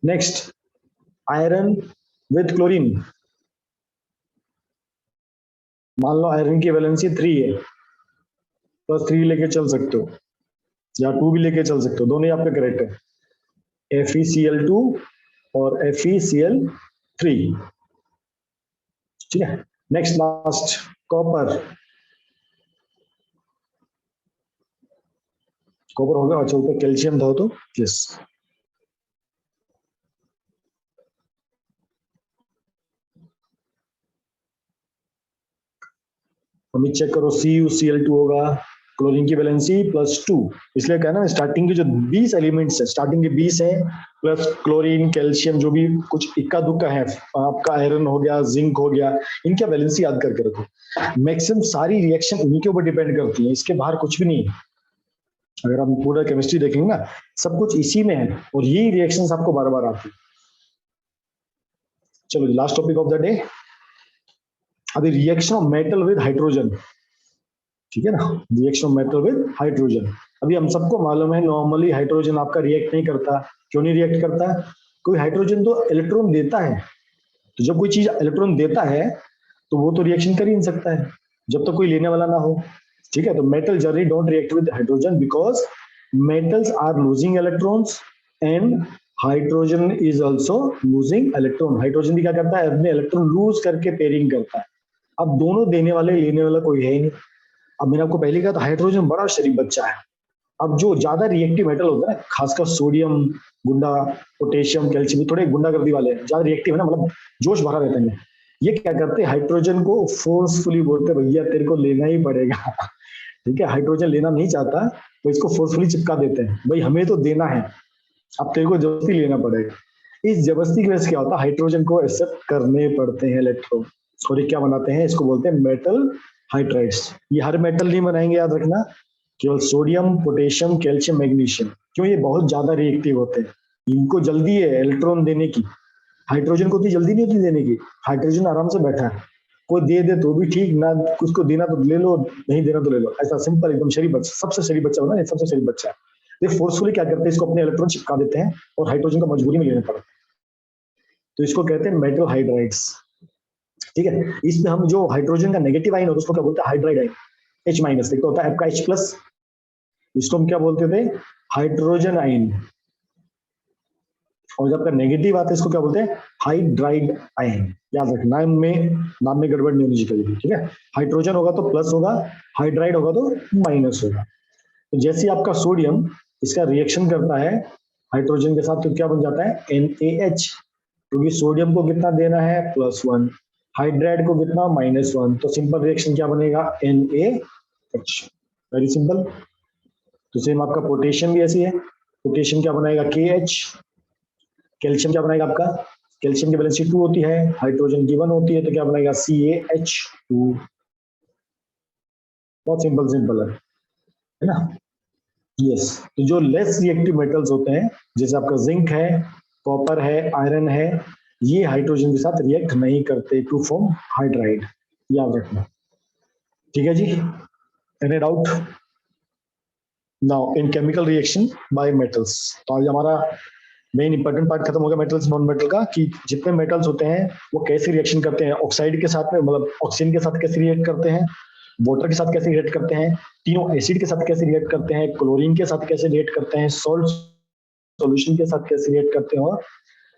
Next, iron with chlorine. मान लो आयरन की वैलेंसी 3 है, प्लस 3 लेके चल सकते हो या 2 भी लेके चल सकते हो, दोनों ही आपके करेक्ट है, FeCl2 और FeCl3। ठीक है, नेक्स्ट लास्ट, कॉपर। कॉपर हो गया। अच्छा, ऊपर कैल्शियम था तो यस। अभी चेक करो, CuCl2 होगा, क्लोरीन की वैलेंसी +2, इसलिए कहना ना स्टार्टिंग के जो 20 एलिमेंट्स है, स्टार्टिंग के 20 है, प्लस क्लोरीन कैल्शियम जो भी कुछ इक्का दुक्का है, आपका आयरन हो गया, जिंक हो गया, इनका वैलेंसी याद करके रखो। मैक्सिमम सारी रिएक्शन इन्हीं के ऊपर डिपेंड करती है, इसके बाहर कुछ भी नहीं है। अगर हम पूरा केमिस्ट्री देखेंगे ना, सब कुछ इसी में है और यही रिएक्शंस आपको बार बार आती है। चलो last topic of the day, अभी reaction of metal with hydrogen. ठीक है ना, reaction of metal with hydrogen. अभी हम सबको मालूम है नॉर्मली हाइड्रोजन आपका रिएक्ट नहीं करता। क्यों नहीं रिएक्ट करता? कोई हाइड्रोजन तो इलेक्ट्रॉन देता है, तो जब कोई चीज इलेक्ट्रॉन देता है तो वो तो रिएक्शन कर ही नहीं सकता है जब तक कोई लेने वाला ना हो। ठीक है, तो metal generally don't react with hydrogen because metals are losing electrons and hydrogen is also losing electron. Hydrogen भी क्या करता है, अपने इलेक्ट्रॉन लूज करके पेयरिंग करता है। अब दोनों देने वाले लेने वाला कोई है ही नहीं। अब मैंने आपको पहले कहा था हाइड्रोजन बड़ा शरीफ बच्चा है। अब जो ज्यादा रिएक्टिव मेटल होता है ना, खासकर सोडियम गुंडा, पोटेशियम, कैल्शियम, थोड़े गुंडागर्दी वाले ज्यादा रिएक्टिव है ना, मतलब जोश भरा रहता है, ये क्या करते हैं हाइड्रोजन को फोर्सफुली बोलते हैं भैया तेरे को लेना ही पड़ेगा। ठीक है, हाइड्रोजन लेना नहीं चाहता तो इसको फोर्सफुली चिपका देते हैं, भाई हमें तो देना है, अब तेरे को जबरदस्ती लेना पड़ेगा। इस जबरदस्ती की वजह से क्या होता है, हाइड्रोजन को एक्सेप्ट करने पड़ते हैं इलेक्ट्रॉन, और ये क्या बनाते हैं, इसको बोलते हैं मेटल हाइड्राइड्स। ये हर मेटल नहीं बनाएंगे, याद रखना, केवल सोडियम, पोटेशियम, कैल्शियम, मैग्नीशियम। क्यों? ये बहुत ज्यादा रिएक्टिव होते हैं, इनको जल्दी है इलेक्ट्रॉन देने की, हाइड्रोजन को इतनी जल्दी नहीं होती देने की। हाइड्रोजन आराम से बैठा है, कोई दे दे तो भी ठीक, ना उसको देना तो ले लो, नहीं देना तो ले लो, ऐसा सिंपल एकदम शरीफ बच्चा, सबसे शरीफ बच्चा होना, सबसे शरीफ बच्चा है। ये फोर्सफुली क्या करते हैं, इसको अपने इलेक्ट्रॉन चिपका देते हैं और हाइड्रोजन को मजबूरी में लेना पड़ता है, तो इसको कहते हैं मेटल हाइड्राइड्स। ठीक है, इसमें हम जो हाइड्रोजन का नेगेटिव आयन होता है उसको क्या बोलते हैं, हाइड्राइड आयन, H-, एक तो होता है आपका H+, इसको हम क्या बोलते थे, हाइड्रोजन आयन, और जब आपका नेगेटिव आता है इसको क्या बोलते हैं, हाइड्राइड आयन। याद रखना, नाम में गड़बड़ नहीं होनी चाहिए। ठीक है, हाइड्रोजन होगा तो प्लस होगा, हाइड्राइड होगा तो माइनस होगा। तो जैसे आपका सोडियम इसका रिएक्शन करता है हाइड्रोजन के साथ तो क्या बन जाता है, NaH, क्योंकि सोडियम को कितना देना है, +1, हाइड्राइड को कितना, -1, तो सिंपल रिएक्शन क्या बनेगा, NaH। Very simple. तो सेम आपका पोटेशियम भी ऐसी है, पोटेशियम क्या बनाएगा, KH। कैल्शियम क्या बनाएगा आपका, कैल्शियम की वैलेंसी 2 होती है, हाइड्रोजन की 1 होती है, तो क्या बनेगा, CaH2। बहुत सिंपल सिंपल है ना। यस, तो जो लेस रिएक्टिव मेटल्स होते हैं जैसे आपका जिंक है, कॉपर है, आयरन है, ये हाइड्रोजन के साथ रिएक्ट नहीं करते टू फॉर्म हाइड्राइड, याद रखना। ठीक है जी, any doubt? Now in chemical reaction by metals, तो आज हमारा मेन इंपॉर्टेंट पार्ट खत्म हो गया मेटल्स नॉन मेटल का, कि जितने मेटल्स होते हैं वो कैसे रिएक्शन करते हैं ऑक्साइड के साथ में, मतलब ऑक्सीजन के साथ कैसे रिएक्ट करते हैं, वाटर के साथ कैसे रिएक्ट करते हैं, तीनों एसिड के साथ कैसे रिएक्ट करते हैं, क्लोरीन के साथ कैसे रिएक्ट करते हैं, सॉल्ट सॉल्यूशन के साथ कैसे रिएक्ट करते हैं, और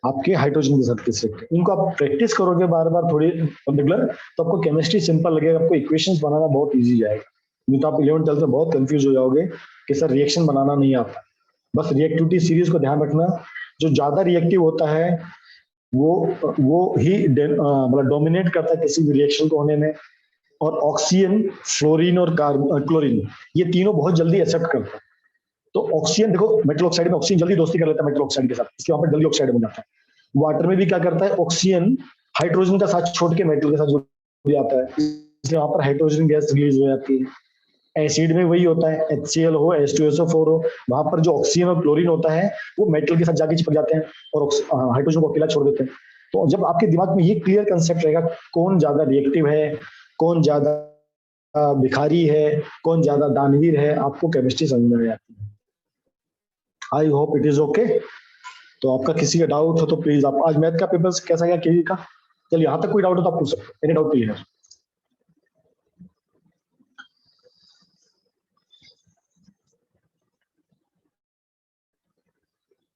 आपके हाइड्रोजन के साथ कैसे रिएक्ट करते हैं। इनको आप प्रैक्टिस करोगे बार बार थोड़ी रेगुलर, तो आपको केमिस्ट्री सिंपल लगेगा, आपको इक्वेशंस बनाना बहुत ईजी जाएगा। नहीं तो आप 11th 12th में बहुत कंफ्यूज हो जाओगे कि सर रिएक्शन बनाना नहीं आता। बस रिएक्टिविटी सीरीज को ध्यान रखना, जो ज्यादा रिएक्टिव होता है वो ही मतलब डोमिनेट करता है किसी भी रिएक्शन को होने में, और ऑक्सीजन, फ्लोरीन और क्लोरीन, ये तीनों बहुत जल्दी एक्सेप्ट करता है। तो ऑक्सीजन देखो, मेटल ऑक्साइड में ऑक्सीजन जल्दी दोस्ती कर लेता है मेटल ऑक्साइड के साथ, इसके वहां पर जल्दी ऑक्साइड बन जाता है। वाटर में भी क्या करता है, ऑक्सीजन हाइड्रोजन का साथ छोड़ के मेटल के साथ जुड़ जाता है, इसलिए वहां पर हाइड्रोजन गैस रिलीज हो जाती है। एसिड में वही होता है, HCl हो, H2SO4 हो, वहां पर जो ऑक्सीजन और क्लोरीन होता है वो मेटल के साथ जाके चिपक जाते हैं और हाइड्रोजन को अकेला छोड़ देते हैं। तो जब आपके दिमाग में ये क्लियर कंसेप्ट रहेगा कौन ज्यादा रिएक्टिव है, कौन ज्यादा भिखारी है, कौन ज्यादा दानवीर है, आपको केमिस्ट्री समझ में आ जाती है। I hope it is okay. तो आपका किसी का डाउट हो तो प्लीज आप, आज मैथ का पेपर कैसा गया केवी का? चलिए यहाँ तक कोई डाउट हो तो आप पूछ सकते हो, एनी डाउट क्लियर?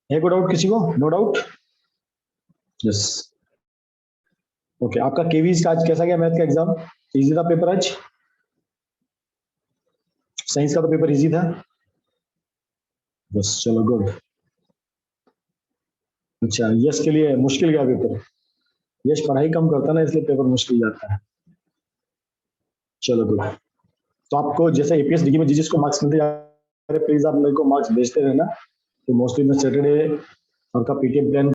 है कोई डाउट किसी को? No doubt? यस। ओके, आपका केवीज का आज कैसा गया मैथ का एग्जाम? इजी था पेपर आज? साइंस का तो पेपर इजी था? बस चलो गुड। अच्छा, यश के लिए मुश्किल गया पेपर? यश पढ़ाई कम करता ना, इसलिए पेपर मुश्किल जाता है। चलो गुड। तो आपको जैसे एपीएस डिग्री में जिसको मार्क्स मिलते जा रहे, प्लीज आप मेरे को मार्क्स भेजते रहना। तो मोस्टली मैं सैटरडे आपका पीटीएम प्लान